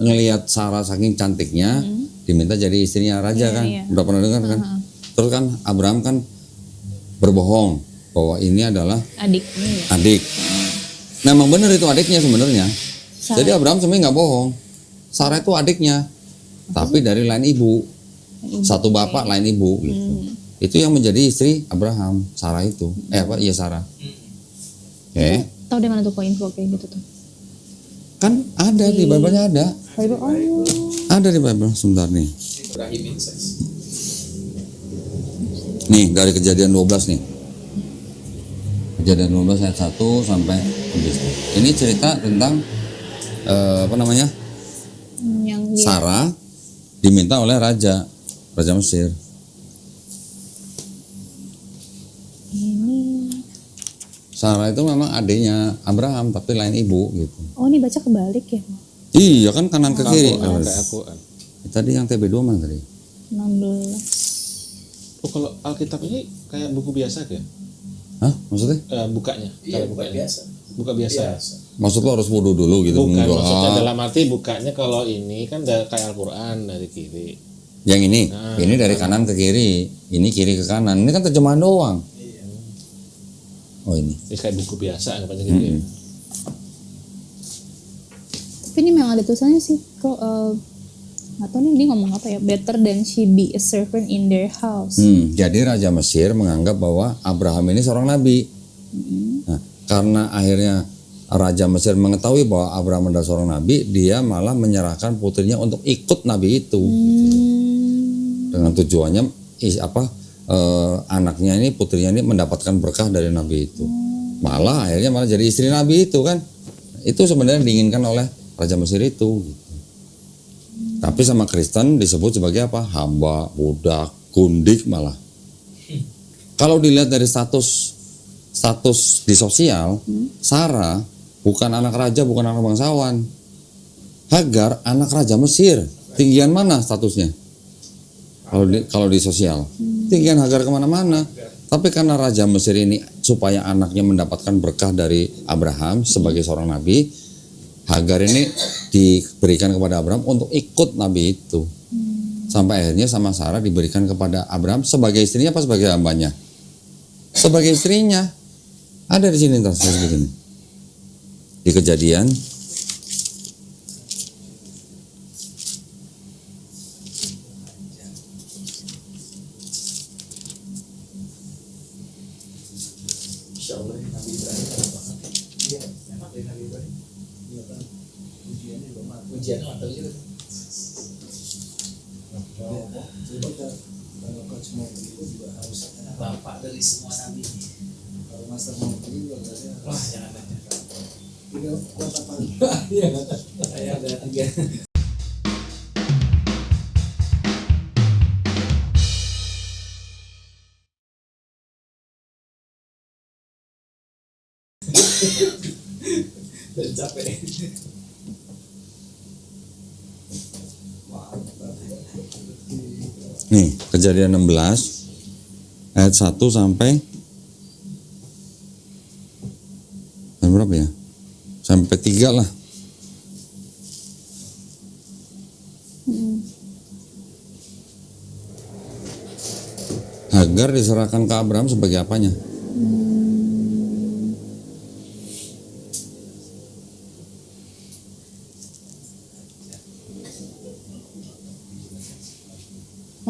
ngelihat Sarah saking cantiknya, diminta jadi istrinya raja kan. iya. Udah pernah dengar kan? Terus kan Abraham kan berbohong bahwa ini adalah Adiknya ya. adik. Memang benar itu adiknya sebenarnya. Sarah. Jadi Abraham sebenarnya nggak bohong. Sarah itu adiknya, tapi dari lain ibu. Satu bapak lain ibu gitu. Itu yang menjadi istri Abraham, Sarah itu. Iya Sarah. Oke. Tahu dari mana tuh kok info kayak gitu tuh? Kan ada di Bible-nya ada. Bible, oh. Ada di Bible sebentar nih. Ibrahim incest. Nih dari Kejadian 12 nih. Kejadian 12 ayat 1 sampai habis. Ini cerita tentang apa namanya? Yang dia Sarah diminta oleh Raja Mesir. ini. Sarah itu memang adiknya Abraham tapi lain ibu gitu. Oh ini baca kebalik ya? Iya kan kanan ke kiri. Kayak aku. Tadi yang TB2 mana tadi? 16. Oh kalau Alkitab ini kayak buku biasa ya? Hah? Maksudnya? Bukanya. Iya, Cara bukan bukanya. biasa. Buka biasa. Maksud lo harus wudhu dulu gitu? Bukan mendoa. maksudnya dalam arti bukanya kalau ini kan kayak Al-Quran dari kiri. Yang ini, Nah, ini dari kanan ke kiri, ini kiri ke kanan. Ini kan terjemahan doang. Oh ini. Ini kayak buku biasa anggapannya gitu ya. Tapi ini memang ada tulisannya sih kok nggak tahu nih dia ngomong apa ya, better than she be a servant in their house. Jadi Raja Mesir menganggap bahwa Abraham ini seorang nabi. Nah, karena akhirnya Raja Mesir mengetahui bahwa Abraham adalah seorang nabi, dia malah menyerahkan putrinya untuk ikut nabi itu. Dengan tujuannya anaknya ini, putrinya ini mendapatkan berkah dari nabi itu. Malah akhirnya malah jadi istri Nabi itu kan. Itu sebenarnya diinginkan oleh Raja Mesir itu gitu. Tapi sama Kristen disebut sebagai apa? Hamba, budak, gundik malah. Kalau dilihat dari status di sosial, Sarah bukan anak raja, bukan anak bangsawan. Hagar anak Raja Mesir. Tinggian mana statusnya? Kalau di sosial, tinggian Hagar kemana-mana. Tapi karena Raja Mesir ini supaya anaknya mendapatkan berkah dari Abraham sebagai seorang nabi, Hagar ini diberikan kepada Abraham untuk ikut nabi itu. Sampai akhirnya sama Sarah diberikan kepada Abraham sebagai istrinya apa sebagai hambanya? Sebagai istrinya. Ada di sini seperti ini. Di Kejadian Ujian atau juga. Kalau coach mau begitu juga harus ada bapak dari semua nabi. Kalau master mau begitu juga wah jangan tanya. Tidak kuat apa? Iya, saya ada 3. Dan capek. nih, Kejadian 16 ayat 1 sampai berapa ya? Sampai 3 lah. Hagar diserahkan ke Abraham sebagai apanya?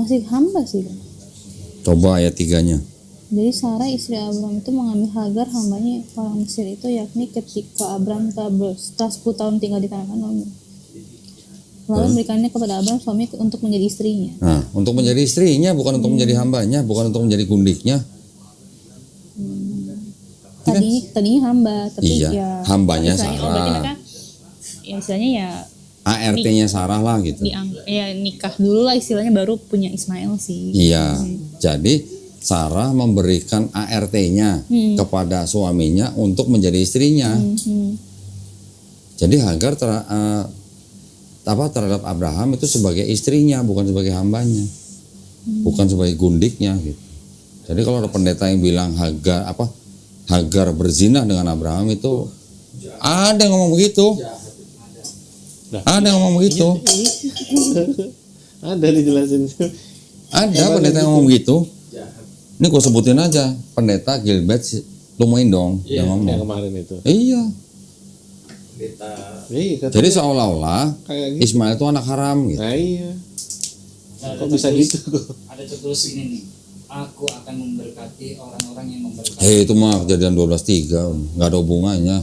Masih hamba sih kan. Coba ayat 3-nya. Jadi Sarah istri Abraham itu mengambil Hagar hambanya orang Mesir itu, yakni ketika Abraham setelah 10 tahun tinggal di tanah Kanaan. Lalu memberikannya kepada Abraham suami untuk menjadi istrinya. Nah, untuk menjadi istrinya, bukan untuk menjadi hambanya, bukan untuk menjadi gundiknya. Tadinya hamba, tapi Iya, ya hambanya istilahnya, Sarah. berarti mereka ya istilahnya ya ART-nya Sarah lah gitu. ya nikah dulu lah istilahnya baru punya Ismail sih. Iya. Jadi Sarah memberikan ART-nya kepada suaminya untuk menjadi istrinya. Jadi Hagar terhadap Abraham itu sebagai istrinya, bukan sebagai hambanya, bukan sebagai gundiknya gitu. Jadi kalau ada pendeta yang bilang Hagar berzina dengan Abraham, itu ada yang ngomong begitu. Ada yang ngomong begitu. Ada dijelasin. Ada pendeta yang ngomong begitu. Ini gue sebutin aja, pendeta Gilbert lumayan dong yang ngomong. Yang kemarin itu. Iya. Iya, Jadi seolah-olah kayak gitu. Ismail itu anak haram gitu. Nah, iya. Nah, Kok bisa gitu? Ada tertulis ini nih. Aku akan memberkati orang-orang yang memberkati. Itu mah Kejadian 12:3, nggak ada hubungannya.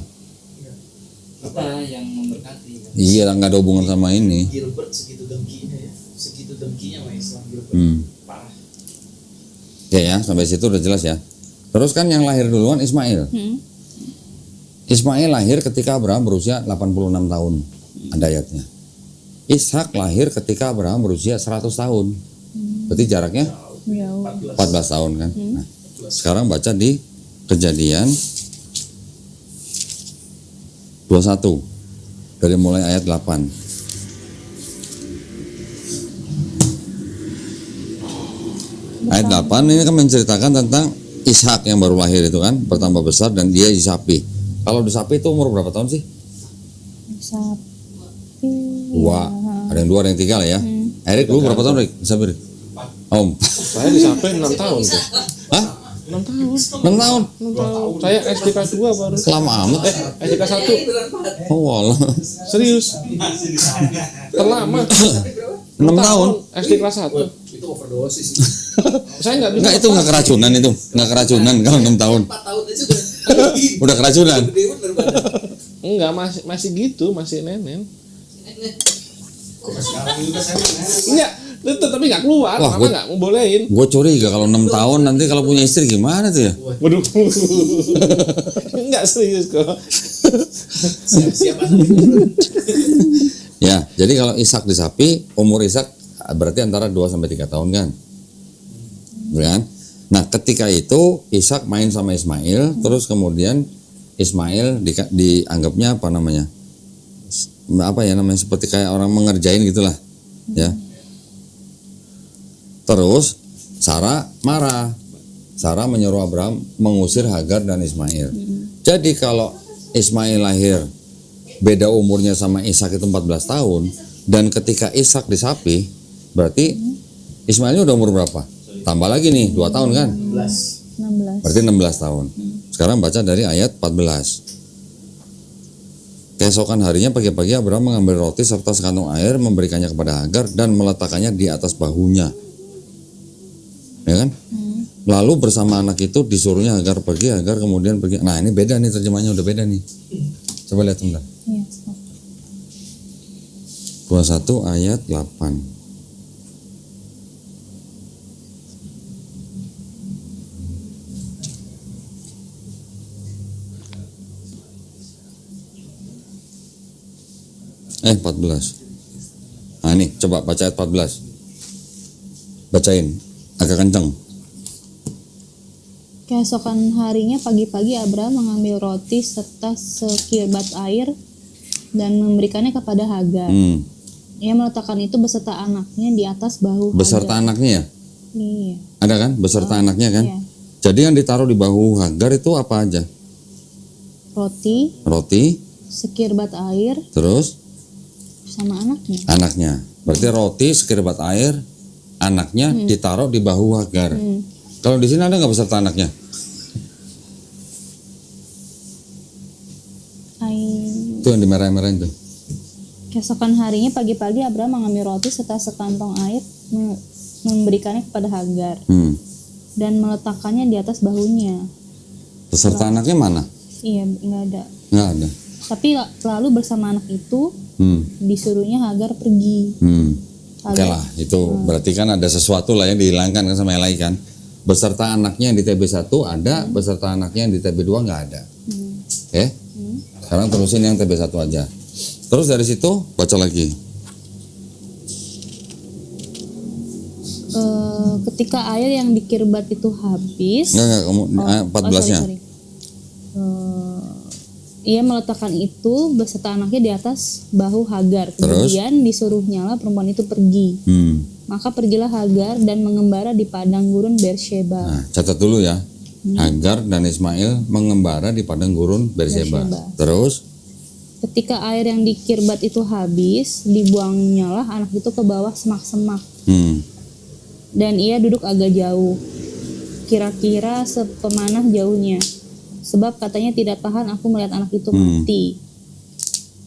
Kita yang memberkati. Kan? Iya, nggak ada hubungan sama ini. Gilbert segitu dengkinya ya. Segitu dengkinya sama Islam Gilbert. Parah. Ya, sampai situ udah jelas ya. Terus kan yang lahir duluan Ismail. Ismail lahir ketika Abraham berusia 86 tahun. Ada ayatnya. Ishak lahir ketika Abraham berusia 100 tahun. Berarti jaraknya Ya, 14 tahun kan. Nah, sekarang baca di Kejadian 21 dari mulai ayat 8. Ayat 8 ini kan menceritakan tentang Ishak yang baru lahir itu kan, bertambah besar dan dia disapi. Kalau disapi itu umur berapa tahun sih? sapi. 2. Ada yang 2, ada yang 3 lah ya. Erik dulu berapa tahun, Erik? Disapi, Erik? Oh, Saya disampaikan 6 tahun tuh. hah? 6 tahun. 6 tahun? 6 tahun. Saya SD kelas 2 baru. Lama amat. SD kelas 1. Oh, walah. Serius. Terlama. 6 tahun? SD kelas 1. Itu overdosis. Saya nggak bisa. Enggak, itu enggak keracunan itu. Enggak keracunan kalau 6 tahun. 4 tahun aja udah. Udah keracunan. Gede bener badan. Enggak, masih gitu, masih nenen. Kok sekarang juga saya Enggak, Tetep tapi nggak keluar, Wah, mama gua- nggak ngebolehin. Gue curiga kalau 6 tahun nanti kalau punya istri gimana tuh ya? Waduh, nggak serius kok. Siap-siap anak. Ya, jadi kalau Ishak disapi, umur Ishak berarti antara 2 sampai 3 tahun kan? Ya kan? Nah, ketika itu Ishak main sama Ismail, terus kemudian Ismail dianggapnya apa namanya? Apa ya namanya, seperti kayak orang mengerjain gitulah. Ya. Terus Sarah marah. Sarah menyuruh Abraham mengusir Hagar dan Ismail. Jadi kalau Ismail lahir beda umurnya sama Ishak itu 14 tahun, dan ketika Ishak disapi berarti Ismailnya udah umur berapa? Tambah lagi nih 2 tahun kan? 16. Berarti 16 tahun. Sekarang baca dari ayat 14. Keesokan harinya pagi-pagi Abraham mengambil roti serta sekantong air, memberikannya kepada Hagar dan meletakkannya di atas bahunya. Ya kan? Lalu bersama anak itu disuruhnya Hagar pergi, Hagar kemudian pergi. Nah, ini beda nih, terjemahnya udah beda nih. Coba lihat sebentar. Iya. 21 ayat 8. Eh, 14. Nah, ini coba baca ayat 14. Bacain agak kenceng. Keesokan harinya pagi-pagi Abraham mengambil roti serta sekirbat air dan memberikannya kepada Hagar. Ia meletakkan itu beserta anaknya di atas bahu Beserta Hagar. anaknya ya? Iya. Ada kan? Beserta anaknya kan? Iya. Jadi yang ditaruh di bahu Hagar itu apa aja? Roti, Roti, sekirbat air, terus sama anaknya. anaknya. Berarti roti, sekirbat air, anaknya ditaruh di bahu Hagar. Kalau di sini ada nggak beserta anaknya? Air. Itu yang di merah-merahin tuh. Keesokan harinya pagi-pagi Abraham mengambil roti serta sekantong air, memberikannya kepada Hagar dan meletakkannya di atas bahunya. Beserta anaknya mana? Iya, nggak ada. Nggak ada. Tapi lalu bersama anak itu disuruhnya Hagar pergi. Oke lah, itu berarti kan ada sesuatu lah yang dihilangkan kan sama Elai kan. Beserta anaknya yang di TB1 ada, beserta anaknya yang di TB2 nggak ada. Oke? Sekarang terusin yang TB1 aja. Terus dari situ baca lagi. Ketika air yang dikirbat itu habis, Enggak, kamu 14-nya. sorry. Ia meletakkan itu beserta anaknya di atas bahu Hagar. Kemudian disuruhnyalah perempuan itu pergi. Maka pergilah Hagar dan mengembara di padang gurun Beersheba. Nah, catat dulu ya. Hagar dan Ismail mengembara di padang gurun Beersheba. Terus Ketika air yang dikirbat itu habis, dibuangnyalah anak itu ke bawah semak-semak. Dan ia duduk agak jauh, kira-kira sepemanah jauhnya. Sebab katanya tidak tahan aku melihat anak itu mati.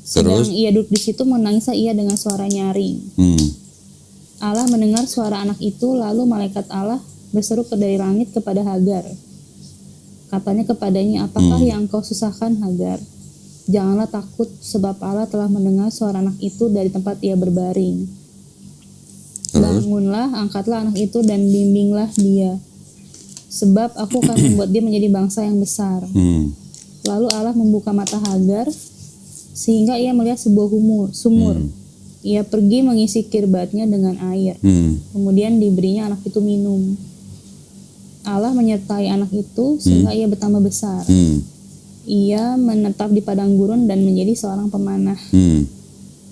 Sedang Terus? ia duduk di situ menangislah ia dengan suara nyaring. Allah mendengar suara anak itu, lalu malaikat Allah berseru dari langit kepada Hagar. Katanya kepadanya, apakah yang kau susahkan Hagar? Janganlah takut, sebab Allah telah mendengar suara anak itu dari tempat ia berbaring. Bangunlah, angkatlah anak itu dan bimbinglah dia. Sebab aku akan membuat dia menjadi bangsa yang besar. Lalu Allah membuka mata Hagar, sehingga ia melihat sebuah sumur. Ia pergi mengisi kirbatnya dengan air. Kemudian diberinya anak itu minum. Allah menyertai anak itu sehingga ia bertambah besar. Ia menetap di padang gurun dan menjadi seorang pemanah.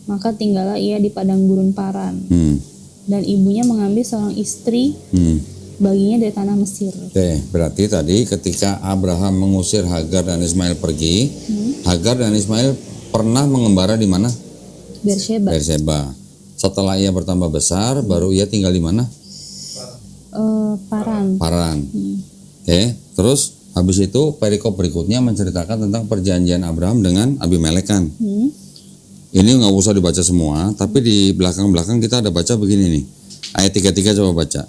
Maka tinggallah ia di padang gurun Paran. Dan ibunya mengambil seorang istri baginya dari tanah Mesir. Oke, berarti tadi ketika Abraham mengusir Hagar dan Ismail pergi, Hagar dan Ismail pernah mengembara di mana? Beersheba. Beersheba. Setelah ia bertambah besar, baru ia tinggal di mana? Paran. Paran. Oke, terus habis itu perikop berikutnya menceritakan tentang perjanjian Abraham dengan Abimelek kan. Ini nggak usah dibaca semua, tapi di belakang-belakang kita ada baca begini nih. Ayat 33 coba baca.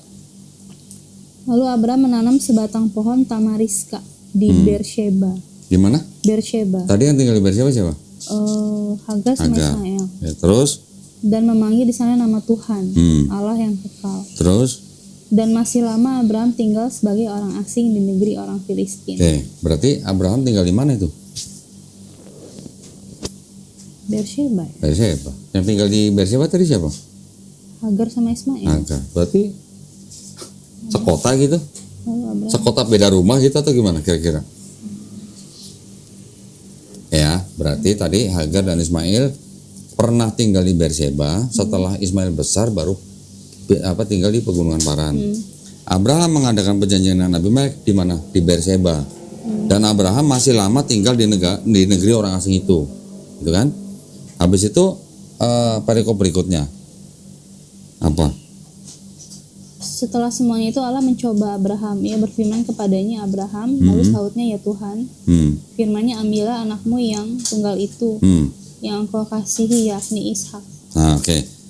Lalu Abraham menanam sebatang pohon tamariska di Beersheba. Di mana? Beersheba. Tadi yang tinggal di Beersheba siapa? Hagar sama Hagar. Ismail. Ya, terus dan memanggil di sana nama Tuhan, Allah yang kekal. Terus, Dan masih lama Abraham tinggal sebagai orang asing di negeri orang Filistin. oke, berarti Abraham tinggal di mana itu? Beersheba, Berseba. Yang tinggal di Berseba tadi siapa? Hagar sama Ismail. Hagar. Berarti sekota gitu? Lalu Abraham. Sekota beda rumah gitu atau gimana kira-kira? Ya, berarti tadi Hagar dan Ismail pernah tinggal di Berseba. Setelah Ismail besar baru tinggal di pegunungan Paran. Abraham mengadakan perjanjian dengan Abimelek di mana? Di Berseba. Dan Abraham masih lama tinggal di negeri orang asing itu, gitu kan? Habis itu perikop berikutnya apa? Setelah semuanya itu Allah mencoba Abraham. Ia berfirman kepadanya, Abraham. Lalu sautnya, ya Tuhan. Firman-Nya, ambillah anakmu yang tunggal itu, yang engkau kasihi, yakni Ishak. Nah, oke.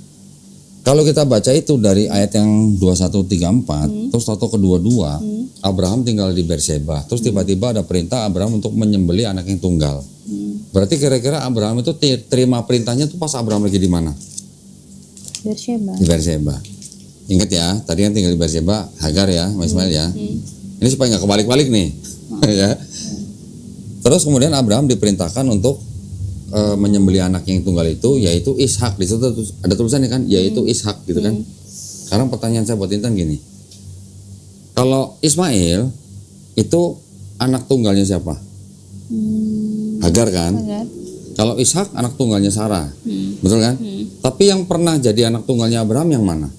Kalau kita baca itu dari ayat yang 2134, terus atau kedua-dua, Abraham tinggal di Berseba. Terus tiba-tiba ada perintah Abraham untuk menyembelih anak yang tunggal. Berarti kira-kira Abraham itu terima perintahnya tuh pas Abraham lagi di mana? Beersheba. Di Berseba. Ingat ya, tadi yang tinggal di Berseba Hagar ya, sama Ismail ya. Ini supaya nggak kebalik-balik nih. Ya. Terus kemudian Abraham diperintahkan untuk menyembelih anak yang tunggal itu, yaitu Ishak. Di situ ada tulisannya kan, yaitu Ishak gitu kan. Sekarang pertanyaan saya buat Intan gini, kalau Ismail itu anak tunggalnya siapa? Hagar kan. Hagar. Kalau Ishak anak tunggalnya Sarah, betul kan? Tapi yang pernah jadi anak tunggalnya Abraham yang mana?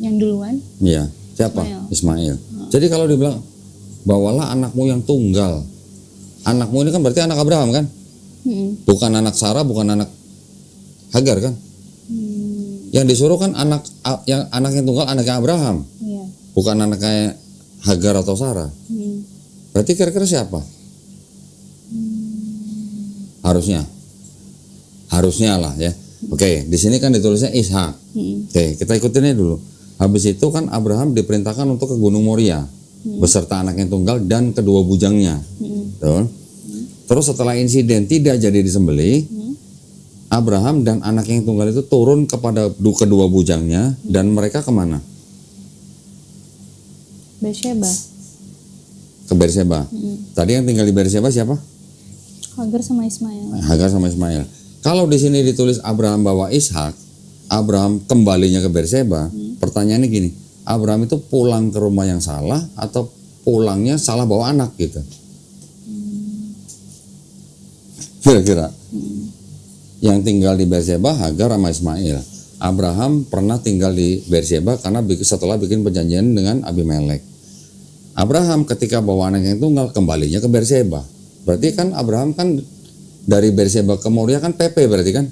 Yang duluan. Iya, siapa? Ismail. Jadi kalau dibilang bawalah anakmu yang tunggal, anakmu ini kan berarti anak Abraham kan? Bukan anak Sarah, bukan anak Hagar kan? Yang disuruh kan anak yang tunggal anaknya Abraham, Iya. bukan anaknya Hagar atau Sarah. Berarti kira-kira siapa? Harusnya lah ya. Oke, di sini kan ditulisnya Ishak. Oke, kita ikutin aja dulu. Habis itu kan Abraham diperintahkan untuk ke Gunung Moria beserta anak yang tunggal dan kedua bujangnya. Betul? Terus setelah insiden tidak jadi disembelih, Abraham dan anak yang tunggal itu turun kepada kedua bujangnya dan mereka kemana? Beersheba. Ke Berseba. Tadi yang tinggal di Berseba siapa? Hagar sama Ismail. Hagar sama Ismail. Kalau di sini ditulis Abraham bawa Ishak, Abraham kembalinya ke Berseba. Pertanyaannya gini, Abraham itu pulang ke rumah yang salah atau pulangnya salah bawa anak gitu? Kira-kira yang tinggal di Berseba Hagar sama Ismail. Abraham pernah tinggal di Berseba karena setelah bikin perjanjian dengan Abimelek. Abraham ketika bawa anak yang tunggal kembalinya ke Berseba. Berarti kan Abraham kan dari Berseba ke Moria kan PP berarti kan?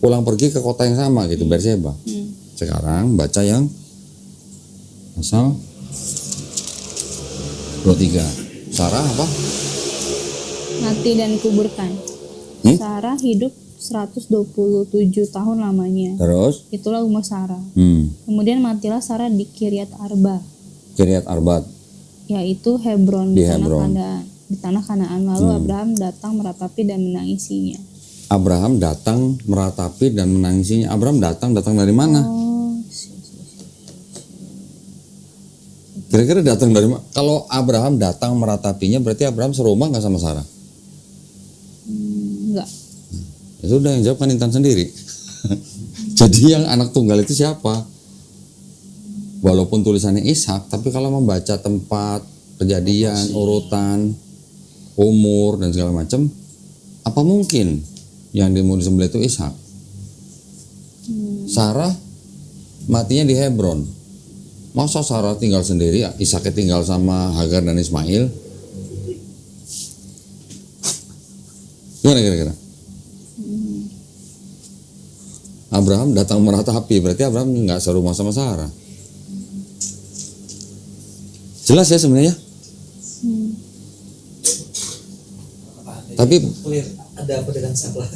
Pulang pergi ke kota yang sama gitu, Berseba. Sekarang baca yang pasal 23. Sarah apa? Mati dan dikuburkan. Sarah hidup 127 tahun lamanya. Terus? Itulah umur Sarah. Kemudian matilah Sarah di Kiryat Arba, Kiryat Arbat. yaitu Hebron Di di tanah Hebron. Kanaan. Di tanah Kanaan. Lalu Abraham datang meratapi dan menangisinya. Abraham datang meratapi dan menangisinya. Abraham datang dari mana? Kira-kira datang dari mana? Kalau Abraham datang meratapinya berarti Abraham serumah nggak sama Sarah? Enggak. Itu udah yang jawab kan Intan sendiri. Jadi yang anak tunggal itu siapa? Walaupun tulisannya Ishak, tapi kalau membaca tempat, kejadian, urutan, umur dan segala macam, apa mungkin yang mau disembelih itu Ishak? Sarah matinya di Hebron. Masa Sarah tinggal sendiri, Ishaknya tinggal sama Hagar dan Ismail? Gimana kira-kira? Abraham datang meratapi, berarti Abraham nggak serumah sama Sarah. Jelas ya sebenarnya? Tapi Clear. Ada apa dengan Sarah?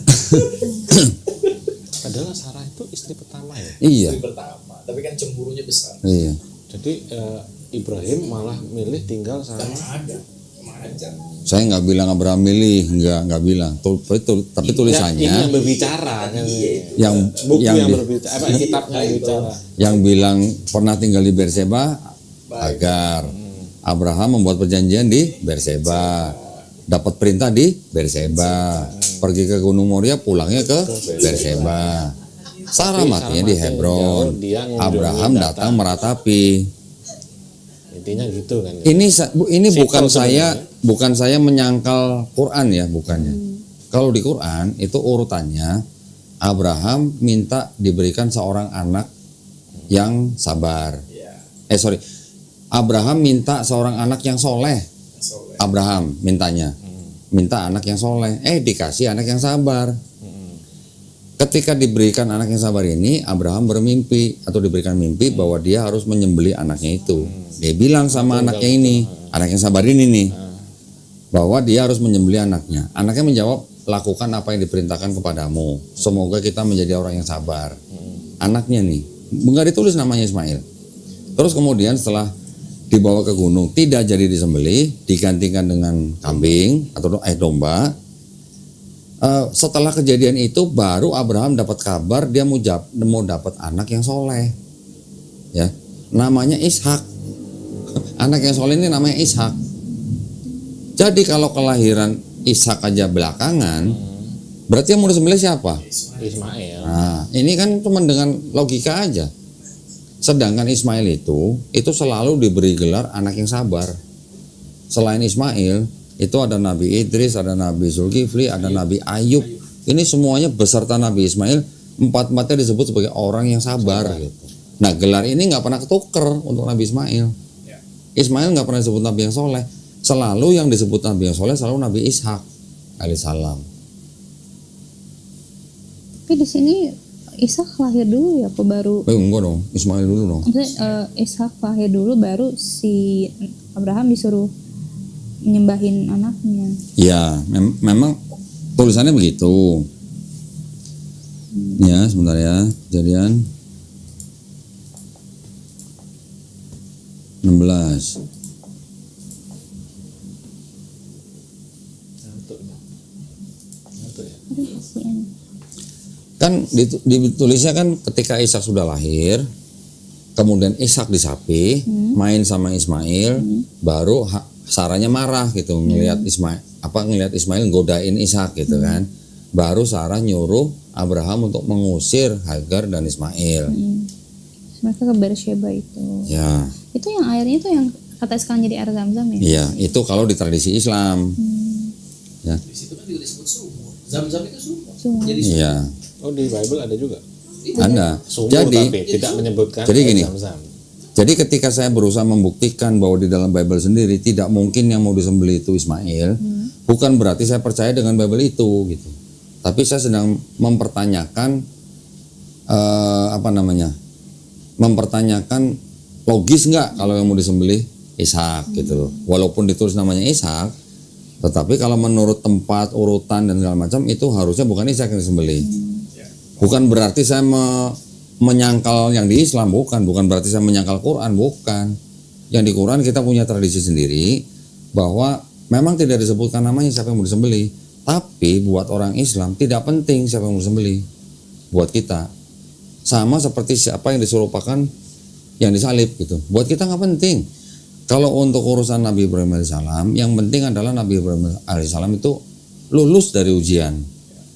Padahal Sarah itu istri pertama ya. iya, Istri pertama, tapi kan cemburunya besar. iya. Jadi Ibrahim malah milih tinggal sama Ada Saya nggak bilang Abraham milih, nggak bilang. Tapi tulisannya Ini yang berbicara kan. yang Buku yang di- berbicara, apa kitabnya yang berbicara. yang bilang pernah tinggal di Berseba, Hagar. Abraham membuat perjanjian di Berseba, dapat perintah di Berseba, pergi ke Gunung Moria, pulangnya ke Berseba. Sarah matinya di Hebron. Dia ngunjungi Abraham datang meratapi. Intinya gitu kan. Ini Simpel bukan saya menyangkal Quran ya, bukannya. Kalau di Quran itu urutannya Abraham minta diberikan seorang anak yang sabar. Abraham minta seorang anak yang soleh. Abraham minta anak yang soleh. Dikasih anak yang sabar. Ketika diberikan anak yang sabar ini, Abraham bermimpi atau diberikan mimpi bahwa dia harus menyembelih anaknya itu. Dia bilang sama anaknya ini, anak yang sabar ini nih, bahwa dia harus menyembelih anaknya. Anaknya menjawab, lakukan apa yang diperintahkan kepadamu. Semoga kita menjadi orang yang sabar. Anaknya nih, nggak ditulis namanya Ismail. Terus kemudian setelah dibawa ke gunung, tidak jadi disembelih, digantikan dengan kambing atau domba. Setelah kejadian itu baru Abraham dapat kabar dia mau dapat anak yang soleh, ya, namanya Ishak. Anak yang soleh ini namanya Ishak. Jadi kalau kelahiran Ishak aja belakangan, berarti yang mau disembelih siapa? Ismail. Nah, ini kan cuma dengan logika aja. Sedangkan Ismail itu selalu diberi gelar anak yang sabar. Selain Ismail, itu ada Nabi Idris, ada Nabi Zulkifli, ada Nabi Ayub. Ini semuanya beserta Nabi Ismail, empat-empatnya disebut sebagai orang yang sabar. Gitu. Nah, gelar ini nggak pernah ketuker untuk Nabi Ismail. Ismail nggak pernah disebut Nabi yang soleh. Selalu yang disebut Nabi yang soleh selalu Nabi Ishak alaihissalam. Tapi di sini Ishak lahir dulu ya, apa baru? Enggak dong, Ismail dulu dong. Maksudnya Ishak lahir dulu baru si Abraham disuruh nyembahin anaknya. Ya, memang tulisannya begitu. Ya, sebentar ya. Kejadian 16. Kan ditulisnya kan ketika Ishak sudah lahir, kemudian Ishak disapi, main sama Ismail, baru Sarahnya marah gitu ngelihat Ismail godain Ishak gitu kan. Baru Sarah nyuruh Abraham untuk mengusir Hagar dan Ismail. Mereka ke Beersheba itu. Ya. Itu yang airnya itu yang kata sekarang jadi air Zam-Zam ya? Iya, itu kalau di tradisi Islam. Ya. Di situ kan juga disebut sumur. Zam-zam itu sumur. Jadi Iya. Oh, di Bible ada juga. Ada. Sumur Jadi tapi tidak menyebutkan jadi gini. Zam-Zam. Jadi ketika saya berusaha membuktikan bahwa di dalam Bible sendiri tidak mungkin yang mau disembelih itu Ismail, bukan berarti saya percaya dengan Bible itu gitu. Tapi saya sedang mempertanyakan mempertanyakan logis nggak kalau yang mau disembelih Ishak gitu loh. Walaupun ditulis namanya Ishak, tetapi kalau menurut tempat urutan dan segala macam itu harusnya bukan Ishak yang disembelih. Bukan berarti saya menyangkal yang di Islam, bukan berarti saya menyangkal Quran, bukan. Yang di Quran kita punya tradisi sendiri bahwa memang tidak disebutkan namanya siapa yang mau disembelih, tapi buat orang Islam tidak penting siapa yang mau disembelih buat kita. Sama seperti siapa yang diserupakan yang disalib gitu. Buat kita nggak penting. Kalau untuk urusan Nabi Ibrahim alaihissalam, yang penting adalah Nabi Ibrahim alaihissalam itu lulus dari ujian,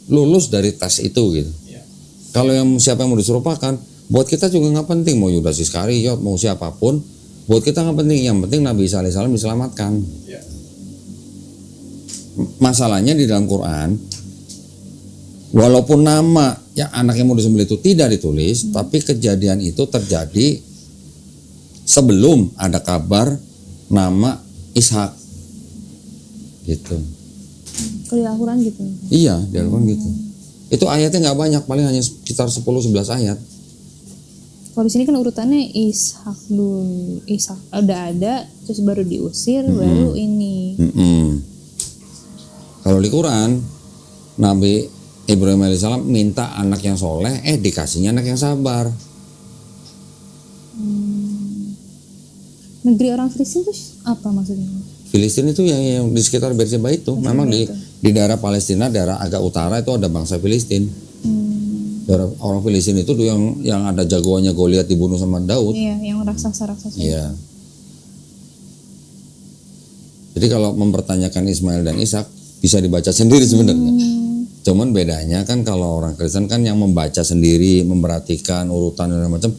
lulus dari tes itu gitu. Kalau siapa yang mau diserupakan, buat kita juga nggak penting mau Yudas Iskariot, mau siapapun, buat kita nggak penting. Yang penting Nabi Isa alaihissalam diselamatkan. Masalahnya di dalam Quran, walaupun nama ya anak yang mau disembelih itu tidak ditulis, tapi kejadian itu terjadi sebelum ada kabar nama Ishak, gitu. Kalau di Al-Quran gitu. Iya, di Al-Quran gitu. Itu ayatnya nggak banyak, paling hanya sekitar 10-11 ayat. Kalau di sini kan urutannya Ishak dulu, Ishak udah ada, terus baru diusir, baru ini. Kalau di Quran, Nabi Ibrahim alaihissalam minta anak yang soleh, dikasihnya anak yang sabar. Negeri orang Kristen itu apa maksudnya? Filistin itu yang di sekitar Beersheba itu. Memang di daerah Palestina, daerah agak utara itu ada bangsa Filistin. Daerah orang Filistin itu tuh yang ada jagoannya Goliat dibunuh sama Daud. Iya, yang raksasa-raksasa. Iya. Jadi kalau mempertanyakan Ismail dan Ishak bisa dibaca sendiri sebenarnya. Cuman bedanya kan kalau orang Kristen kan yang membaca sendiri, memperhatikan urutan dan macam.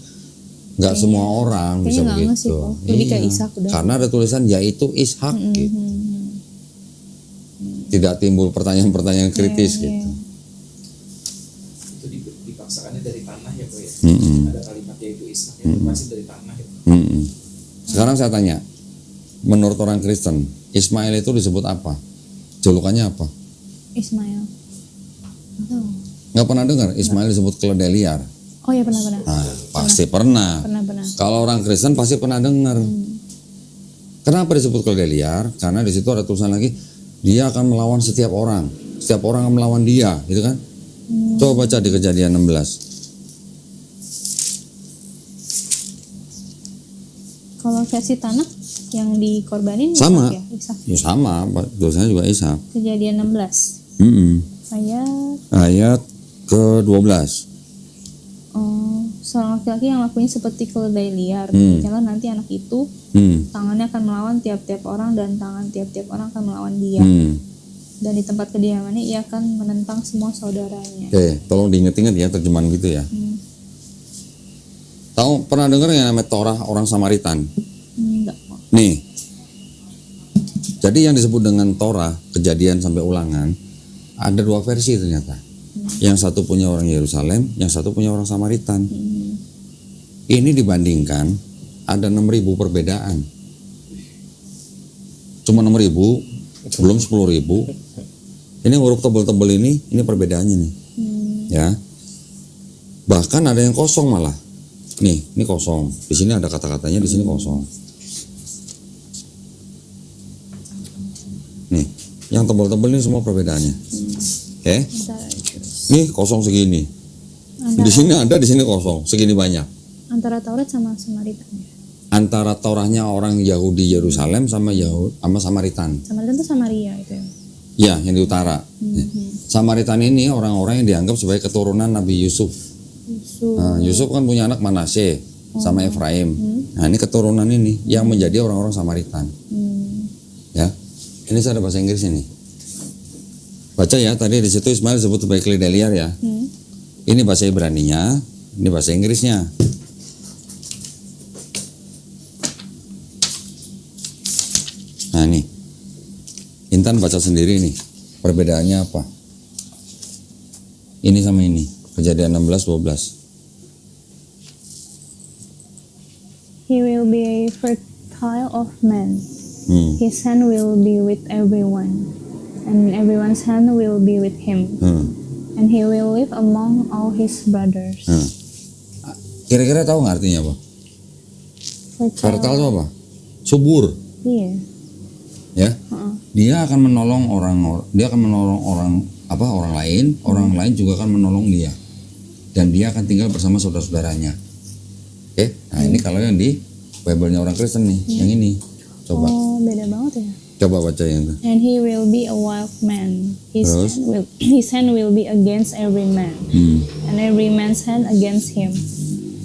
Nggak semua orang bisa nggak begitu. ngasih kok. Lebih kayak Ishak udah. Karena ada tulisan yaitu Ishak gitu. Tidak timbul pertanyaan-pertanyaan kritis gitu. Itu dipaksakannya dari tanah ya, Bro ya. Mm-mm. Ada kalimatnya itu Ishak itu masih dari tanah ya. Mm-mm. Sekarang saya tanya, menurut orang Kristen, Ismail itu disebut apa? Julukannya apa? Ismail. Oh. Nggak pernah dengar Ismail disebut keledai liar? Oh ya pernah. Nah, pasti pernah. Pernah. Kalau orang Kristen pasti pernah dengar. Kenapa disebut keledai liar? Karena di situ ada tulisan lagi, dia akan melawan setiap orang akan melawan dia, gitu kan? Coba baca di Kejadian 16. Kalau versi tanah yang dikorbanin Sama. Ishak. Ya sama, tulisannya juga Ishak. Kejadian 16 Ayat ke-12. Seorang laki-laki yang lakuin seperti keledai liar. Jangan nanti anak itu tangannya akan melawan tiap-tiap orang dan tangan tiap-tiap orang akan melawan dia. Dan di tempat kediamannya ia akan menentang semua saudaranya. Oke, tolong diinget-inget ya terjemahan gitu ya. Tahu pernah dengar yang namanya Torah orang Samaritan? Enggak. Nih. Jadi yang disebut dengan Torah, Kejadian sampai Ulangan, ada dua versi ternyata. Yang satu punya orang Yerusalem, yang satu punya orang Samaritan. Ini dibandingkan ada 6.000 perbedaan. Cuma 6.000, belum 10.000. Ini huruf tebel-tebel ini perbedaannya nih. Ya. Bahkan ada yang kosong malah. Nih, ini kosong. Di sini ada kata-katanya, di sini kosong. Nih, yang tebel-tebel ini semua perbedaannya. Oke? Nih kosong segini. Di sini ada, di sini kosong, segini banyak. Antara Taurat sama Samaritan. Antara Torahnya orang Yahudi Yerusalem sama Samaritan. Samaritan itu Samaria itu ya. Ya, yang di utara. Samaritan ini orang-orang yang dianggap sebagai keturunan Nabi Yusuf. Nah, Yusuf kan punya anak Manasye sama Efraim. Nah, ini keturunan ini yang menjadi orang-orang Samaritan. Ya, ini saya ada bahasa Inggris ini. Baca ya, tadi di situ Ismail disebut sebagai keledai liar ya. Ini bahasa Ibraninya, ini bahasa Inggrisnya. Nah nih, Intan baca sendiri nih, perbedaannya apa? Ini sama ini, Kejadian 16-12. He will be a fertile of man. His hand will be with everyone, and everyone's hand will be with him. And he will live among all his brothers. Kira-kira tahu nggak artinya apa? Fertile itu apa? Subur. Iya. Ya, dia akan menolong orang lain juga akan menolong dia, dan dia akan tinggal bersama saudara-saudaranya. Oke, nah ini kalau yang di Bible-nya orang Kristen nih, yang ini, coba. Oh, beda banget ya. Coba baca yang itu. And he will be a wild man. His hand will be against every man, and every man's hand against him.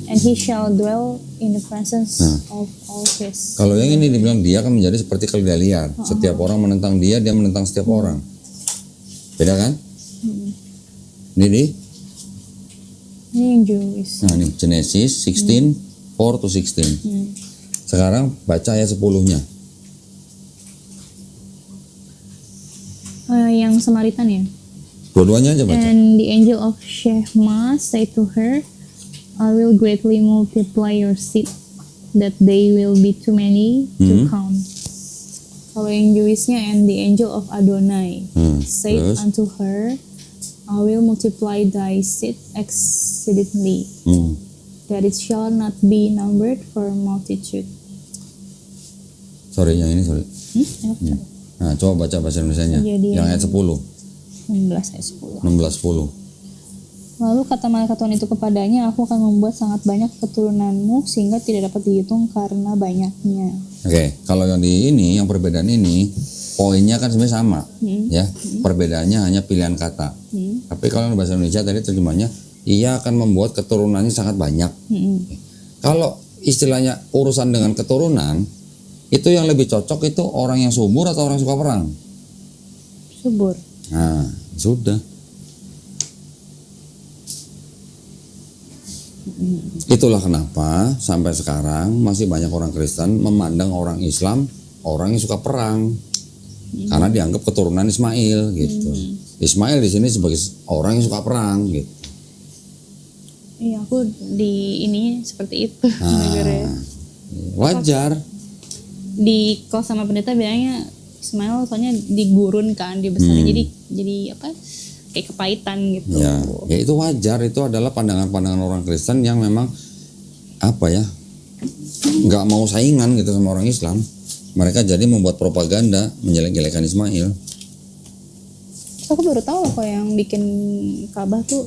And he shall dwell in the presence of all his. Kalau yang ini dibilang dia akan menjadi seperti keledai liar. Setiap orang menentang dia menentang setiap orang. Beda kan? Ini yang Jewish. Nah ini Genesis 16, 4-16. Sekarang baca ayat 10-nya. Yang Samaritan ya? Dua-duanya aja baca. And the angel of Shema said to her, I will greatly multiply your seed, that they will be too many to count. Kalau yang Jewishnya, and the angel of Adonai said unto her, I will multiply thy seed exceedingly, that it shall not be numbered for multitude. Sorry, yang ini sorry. Nah, coba baca bahasa Indonesianya. Yang ayat 10. 16 ayat 10. 16-10. Lalu kata malaikat Tuhan itu kepadanya, aku akan membuat sangat banyak keturunanmu sehingga tidak dapat dihitung karena banyaknya. Oke, kalau yang di ini, yang perbedaan ini, poinnya kan sebenarnya sama, ya. Perbedaannya hanya pilihan kata. Tapi kalau di bahasa Indonesia tadi terjemahnya, ia akan membuat keturunannya sangat banyak. Kalau istilahnya urusan dengan keturunan, itu yang lebih cocok itu orang yang subur atau orang yang suka perang? Subur. Nah, sudah. Itulah kenapa sampai sekarang masih banyak orang Kristen memandang orang Islam orang yang suka perang, karena dianggap keturunan Ismail gitu. Ismail di sini sebagai orang yang suka perang gitu. Iya, aku di ini seperti itu. Negara. Wajar. Di kos sama pendeta bilangnya Ismail soalnya digurun kan, dibesarin. Jadi apa? Kayak kepahitan gitu. Ya itu wajar, itu adalah pandangan-pandangan orang Kristen yang memang apa ya, nggak mau saingan gitu sama orang Islam. Mereka jadi membuat propaganda menjelek-jelekan Ismail. Aku baru tahu loh kok yang bikin Ka'bah tuh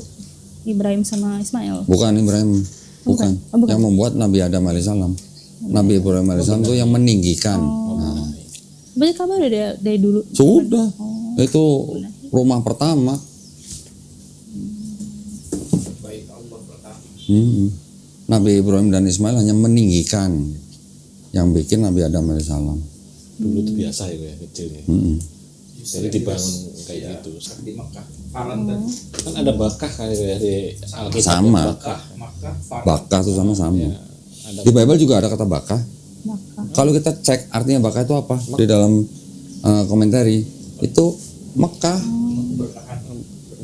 Ibrahim sama Ismail. Bukan Ibrahim, bukan. Oh, bukan. Yang membuat Nabi Adam alaihissalam. Nabi Ibrahim alaihissalam itu yang meninggikan. Nah, Berarti Ka'bah udah dari dulu. sudah, itu rumah pertama. Nabi Ibrahim dan Ismail hanya meninggikan, yang bikin Nabi Adam alaihissalam. Dulu tuh biasa ya kecil ya. Jadi dibangun kayak gitu. Di Mekah. Faran kan. Kan ada bakah kayak di Alkitab. Sama. Bakah. Mekah, Faran. Bakah itu sama-sama. Ada Di Bible juga ada kata bakah. Maka. Kalau kita cek artinya bakah itu apa di dalam komentari itu Mekah.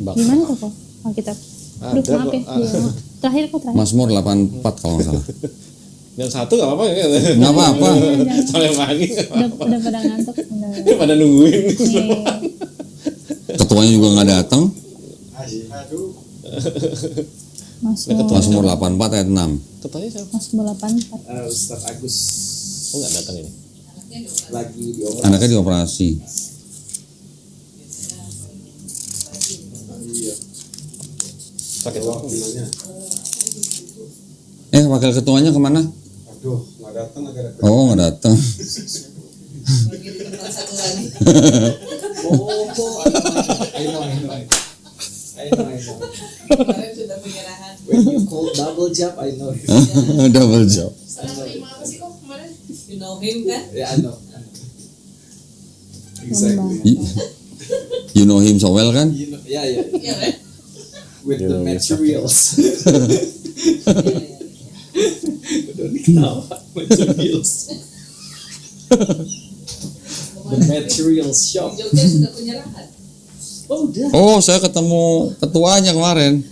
bakah. Gimana tuh kok Alkitab? Aduh, Ada maaf ya. kok. Iya, maaf. Terakhir kok terakhir. Mazmur 84 kalau nggak salah. Yang satu nggak apa-apa ya. Nggak apa-apa. Sampai pagi. Udah pada ngantuk. Pada nungguin. Nih. Ketuanya juga nggak datang. Mazmur Mazmur 84 ayat 6. Ketuanya siapa? Mazmur 84. Ustaz Agus Oh nggak datang ini. lagi dioperasi. Anaknya dioperasi. Sakit apa? Wakil ketuanya kemana? Aduh, nggak datang agak ada. Oh nggak datang. I know. Kemarin sudah penyerahan. When you call double job, I know. Double job. Setelah terima apa sih kok kemarin? You know him kan? Yeah, I know. Exactly. You know him so well kan? You know, yeah. Iya kan? With the Yeah, materials. Materials. The materials shop. Di Jogja sudah penyerahan. Oh, udah. Oh saya ketemu ketuanya kemarin.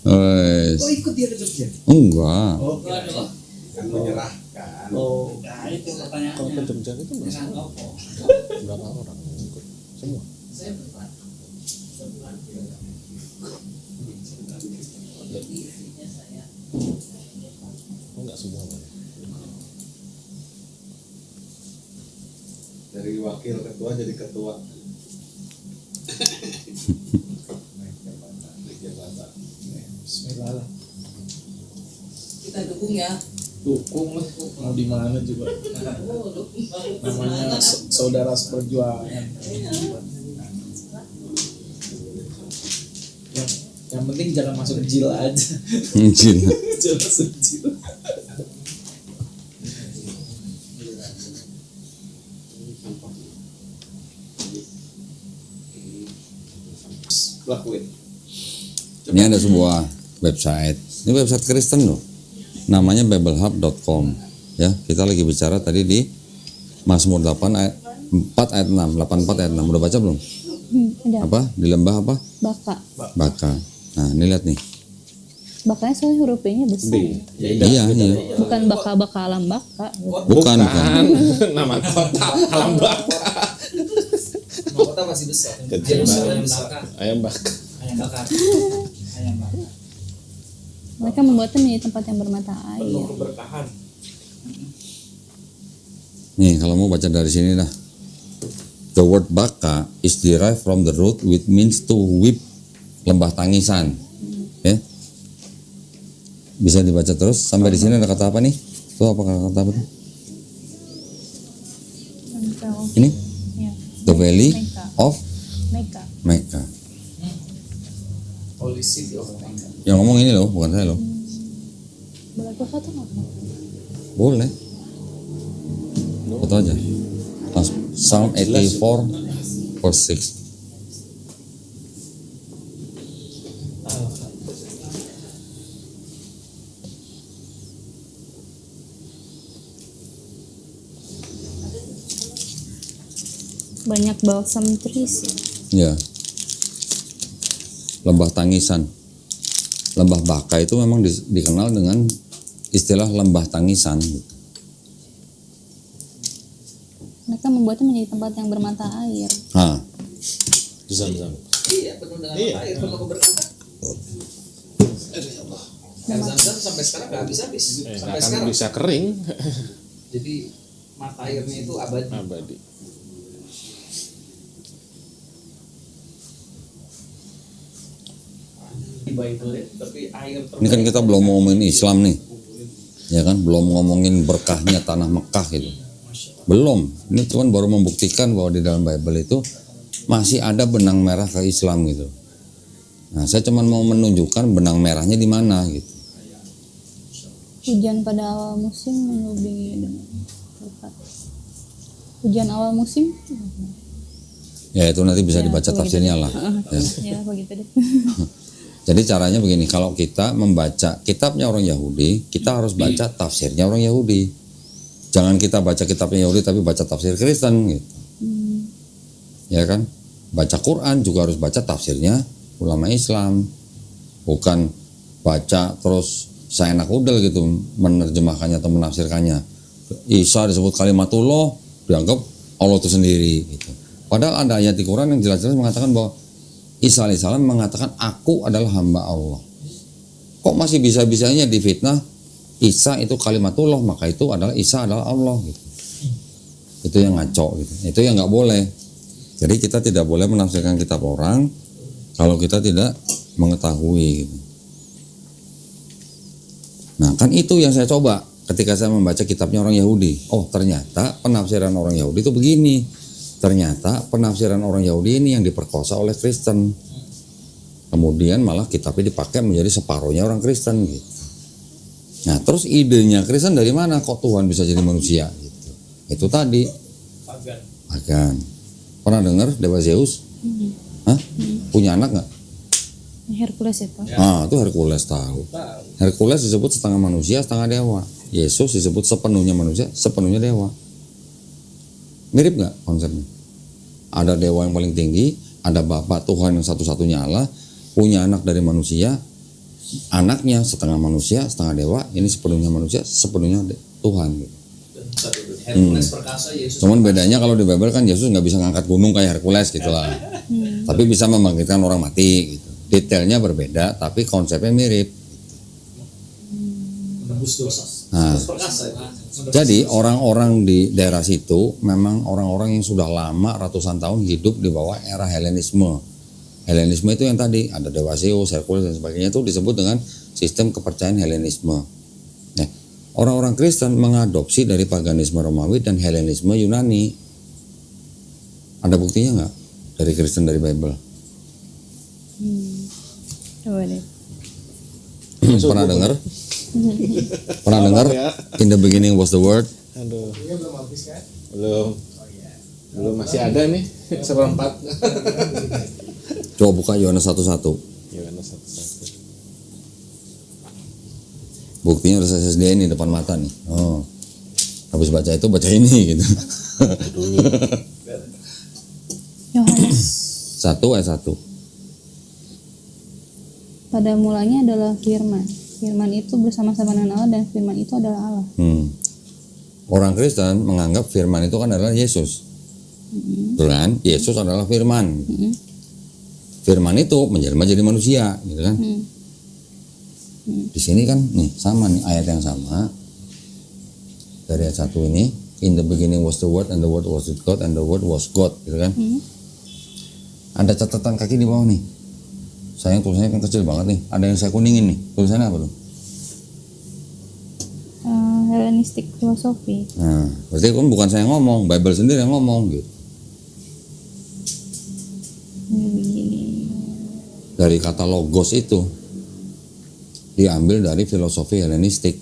Oh, ikut dia ke Jogja. Enggak. Oh, Waduh. Kan menyerahkan. Oh, Nah itu pertanyaan. Kalau ke Jogja itu Dengan Oppo. berapa orang yang ikut? Semua. Saya berempat. Sebulan. Istrinya saya. Oh nggak semua. Bang. Dari wakil ketua jadi ketua. bismillah lah. Kita dukung ya. Dukung lah. Mau di mana juga. Oh, dukung banget. Namanya saudara seperjuangan. Yang penting jangan masuk jil aja. Anjir. Jangan masuk jil. Lakuin. Ini ada sebuah website. Ini website Kristen loh. Namanya biblehub.com. Ya, kita lagi bicara tadi di Mazmur 4 ayat 6, 84 ayat 6. Udah baca belum? Ada Apa? Di lembah apa? baka. Baka. Nah, ini lihat nih. Bakanya soalnya huruf B-nya besar. Iya. Bukan baka-baka alam baka. Bukan. Nama kota alam bakar. Kota masih besar. Jerusalem besar. Ayam bakar. Ayam bakar. Ayam bakar. Mereka membuatnya di tempat yang bermata air. Penuh keberkahan. Nih, kalau mau baca dari sini dah. The word baka is derived from the root which means to weep, lembah tangisan. Ya. Bisa dibaca terus sampai di sini ada kata apa nih? Tuh apa kata apa tuh? Oh, Ini ya. the valley Mecca. of Mecca. Mecca. Holy City of Mecca. Yang ngomong ini loh, bukan saya loh. Boleh aku foto nggak? Boleh. Foto aja. Psalm 84 verse 6. Banyak balsam trees ya. Ya. Lembah tangisan. Lembah Baka itu memang dikenal dengan istilah lembah tangisan. Mereka membuatnya menjadi tempat yang bermata air. Nah, Zam-zam. Iya, penuh dengan Iya. air, penuh keberkatan. Air Zam-Zam sampai sekarang nggak habis-habis. Nggak Sampai akan sekarang. bisa kering. Jadi mata airnya itu abadi. Abadi. Di Bible tapi air ini kan kita belum ngomongin Islam nih. Ya kan, belum ngomongin berkahnya tanah Mekah gitu. Belum. Ini cuman baru membuktikan bahwa di dalam Bible itu masih ada benang merah ke Islam gitu. Nah, saya cuman mau menunjukkan benang merahnya di mana gitu. Hujan pada awal musim menubingi dengan berkat. Hujan awal musim? Ya itu nanti bisa Ya, dibaca begitu tafsirnya deh. lah. Ya. Ya, begitu deh. Jadi caranya begini, kalau kita membaca kitabnya orang Yahudi, kita harus baca tafsirnya orang Yahudi. Jangan kita baca kitabnya Yahudi tapi baca tafsir Kristen gitu. Ya kan? Baca Quran juga harus baca tafsirnya ulama Islam. Bukan baca terus seenak udel gitu menerjemahkannya atau menafsirkannya. Isa disebut kalimatullah, dianggap Allah itu sendiri gitu. Padahal ada ayat di Quran yang jelas-jelas mengatakan bahwa Isa alaihissalam mengatakan aku adalah hamba Allah. Kok masih bisa-bisanya difitnah Isa itu kalimatullah, maka itu adalah Isa adalah Allah gitu. Itu yang ngaco gitu. Itu yang nggak boleh. Jadi kita tidak boleh menafsirkan kitab orang kalau kita tidak mengetahui gitu. Nah, kan itu yang saya coba ketika saya membaca kitabnya orang Yahudi. Oh, ternyata penafsiran orang Yahudi itu begini. Ternyata penafsiran orang Yahudi ini yang diperkosa oleh Kristen. Kemudian malah kitabnya dipakai menjadi separuhnya orang Kristen gitu. Nah, terus idenya Kristen dari mana kok Tuhan bisa jadi manusia gitu. Itu tadi. Pagan. Pernah dengar Dewa Zeus? Hah? Punya anak nggak? Hercules itu. Ah, itu Hercules tahu. Hercules disebut setengah manusia, setengah dewa. Yesus disebut sepenuhnya manusia, sepenuhnya dewa. Mirip nggak konsepnya? Ada dewa yang paling tinggi, ada Bapa Tuhan yang satu-satunya Allah, punya anak dari manusia, anaknya setengah manusia, setengah dewa, ini sepenuhnya manusia, sepenuhnya Tuhan. Hercules perkasa, Yesus. Cuman bedanya kalau di Bible kan Yesus nggak bisa ngangkat gunung kayak Hercules gitulah, tapi bisa membangkitkan orang mati gitu. Detailnya berbeda, tapi konsepnya mirip. Menebus dosa. Nah, Perkasa. jadi orang-orang di daerah situ memang orang-orang yang sudah lama ratusan tahun hidup di bawah era Helenisme. Helenisme itu yang tadi ada Dewa Zeus, Hercules dan sebagainya itu disebut dengan sistem kepercayaan Helenisme. Nah, orang-orang Kristen mengadopsi dari paganisme Romawi dan Helenisme Yunani. Ada buktinya nggak dari Kristen dari Bible? Coba deh. Pernah dengar? Pernah dengar? In the beginning was the word. Aduh, Ini belum habis kan? belum. Belum masih ada nih seperempat. Coba buka Yohanes 1:1. Yohanes 1:1. Buktinya udah saya sediain di depan mata nih. Oh, habis baca itu baca ini gitu. Yohanes. 1:1. Pada mulanya adalah firman. Firman itu bersama-sama dengan Allah dan firman itu adalah Allah. Orang Kristen menganggap firman itu kan adalah Yesus. Betul kan? Yesus adalah firman. Firman itu menjelma jadi manusia, gitu kan? Di sini kan nih sama nih ayat yang sama. Dari ayat 1 ini, in the beginning was the word and the word was with God and the word was God, gitu kan? Ada catatan kaki di bawah nih. Sayang tulisannya kan kecil banget nih. Ada yang saya kuningin nih. Tulisannya apa tuh? Hellenistic philosophy. Nah, berarti kan bukan saya yang ngomong, Bible sendiri yang ngomong gitu. Begini. Dari kata logos itu diambil dari filosofi Helenistik.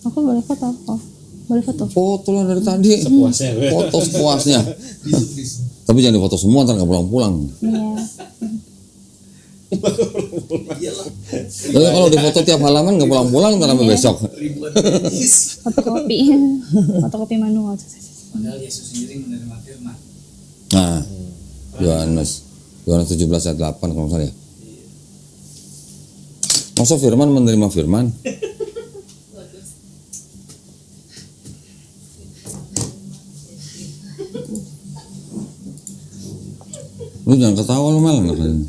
Aku boleh foto apa? Boleh foto? Foto lah dari tadi. Sepuasnya gue. Foto sepuasnya. Tapi jangan difoto semua, ntar nggak pulang-pulang. Iya. Jadi kalau difoto tiap halaman nggak pulang-pulang, ntar sampai besok. Fotokopi. Fotokopi manual. Padahal Yesus sendiri menerima firman. Nah, Yohanes 17 ayat 8 kalau nggak salah ya. Masa firman menerima firman? Lu jangan ketawa lu malah nggak kalian.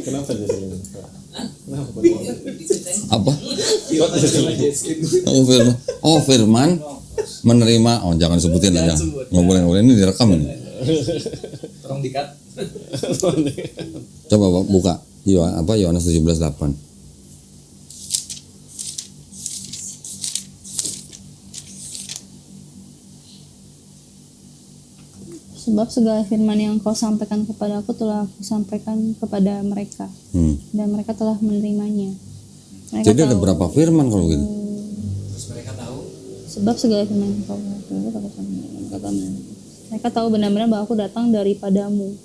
Kenapa jadi ini? Kenapa? Apa? Oh firman menerima. Oh jangan sebutin aja. Nggak boleh ini direkam ini. Tolong dikat. Coba buka Yohanes 17:8. Sebab segala firman yang kau sampaikan kepada aku telah aku sampaikan kepada mereka, dan mereka telah menerimanya. Mereka Jadi ada tahu. berapa firman kalau gitu? Terus mereka tahu Sebab segala firman yang kau mereka tahu benar-benar bahwa aku datang daripadamu,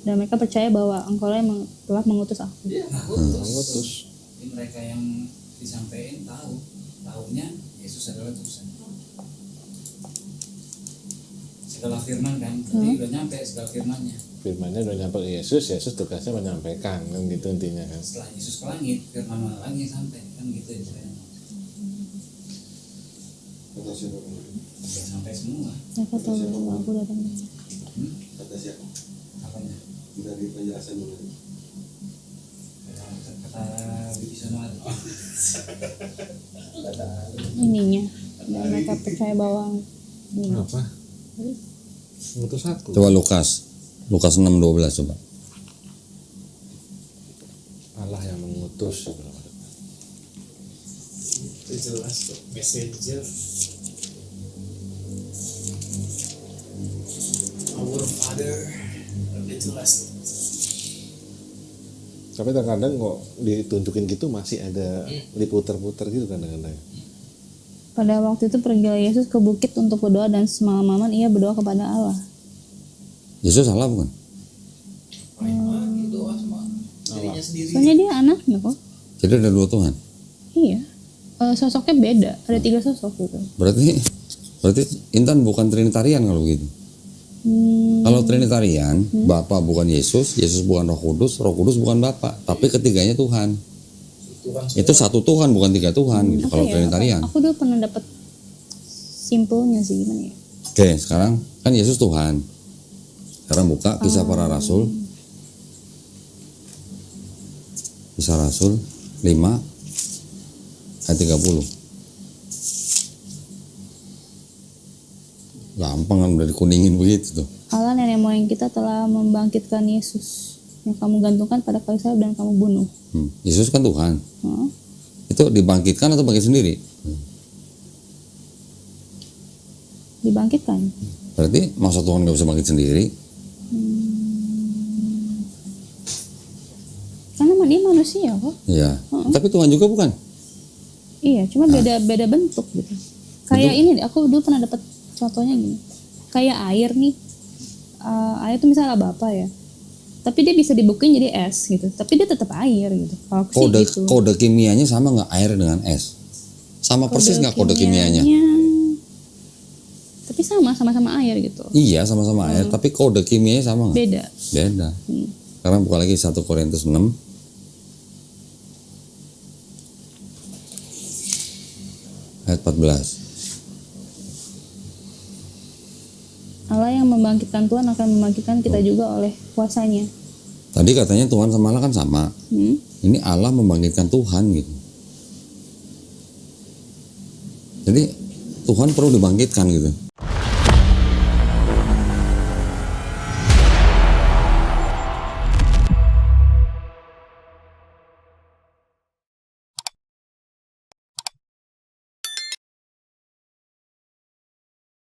dan mereka percaya bahwa engkau yang telah mengutus aku. Mengutus. Jadi mereka yang disampaikan tahunya Yesus adalah utusan. Segala firman kan, jadi udah nyampe segala firmannya. Firmannya udah nyampe ke Yesus, Yesus tugasnya menyampaikan kan gitu intinya kan. Setelah Yesus ke langit, firman mana lagi yang sampai kan gitu ya. Kata siapa? Udah sampai semua. Mereka tahu bahwa aku datang. Kata siapa? Apanya? Dari penjelasan dulu. Kata Bibisono Ininya, dan mereka percaya bahwa ini. Apa? Mengutus aku. Coba Lukas 6:12 coba. Allah yang mengutus. itu jelas kok. Messenger. Our Father. Itu jelas. Tapi kadang-kadang kok ditunjukin gitu masih ada diputer-puter gitu kadang-kadang. Pada waktu itu pergilah Yesus ke bukit untuk berdoa, dan semalam-malam ia berdoa kepada Allah. Yesus salah bukan? Doa sama dirinya sendiri. Soalnya dia anaknya kok. Jadi ada dua Tuhan. Iya. Sosoknya beda. Ada 3 sosok gitu. Berarti Intan bukan Trinitarian kalau begitu. Kalau Trinitarian, Bapa bukan Yesus, Yesus bukan Roh Kudus bukan Bapa, tapi ketiganya Tuhan. Itu satu Tuhan, bukan 3 Tuhan gitu. Apa Kalau ya? Trinitarian. Aku dulu pernah dapat simpelnya sih, gimana ya? Oke, sekarang kan Yesus Tuhan. Sekarang buka Kisah Para Rasul. Kisah Rasul 5 ayat 30. Gampang kan, udah dikuningin begitu tuh. Allah nenek moyang kita telah membangkitkan Yesus yang kamu gantungkan pada kayu salib dan kamu bunuh. Yesus kan Tuhan. Hah? Itu dibangkitkan atau bangkit sendiri? Dibangkitkan. Berarti masa Tuhan nggak bisa bangkit sendiri? Karena dia manusia kok. Iya. Tapi Tuhan juga bukan? Iya, cuma beda bentuk gitu. Kayak ini deh, aku dulu pernah dapat contohnya gini. Kayak air nih. Air tuh misalnya Bapa ya. Tapi dia bisa dibukuin jadi es gitu. Tapi dia tetap air gitu. Kalau aku sih gitu. Kode kimianya sama nggak air dengan es? Sama persis nggak kode kimianya? Tapi sama-sama air gitu. Iya, sama-sama air. Tapi kode kimianya sama nggak? Beda. Beda. Sekarang buka lagi 1 Korintus 6. Ayat 14. Allah yang membangkitkan Tuhan akan membangkitkan kita juga oleh kuasanya. Tadi katanya Tuhan sama Allah kan sama. Ini Allah membangkitkan Tuhan gitu. Jadi Tuhan perlu dibangkitkan gitu.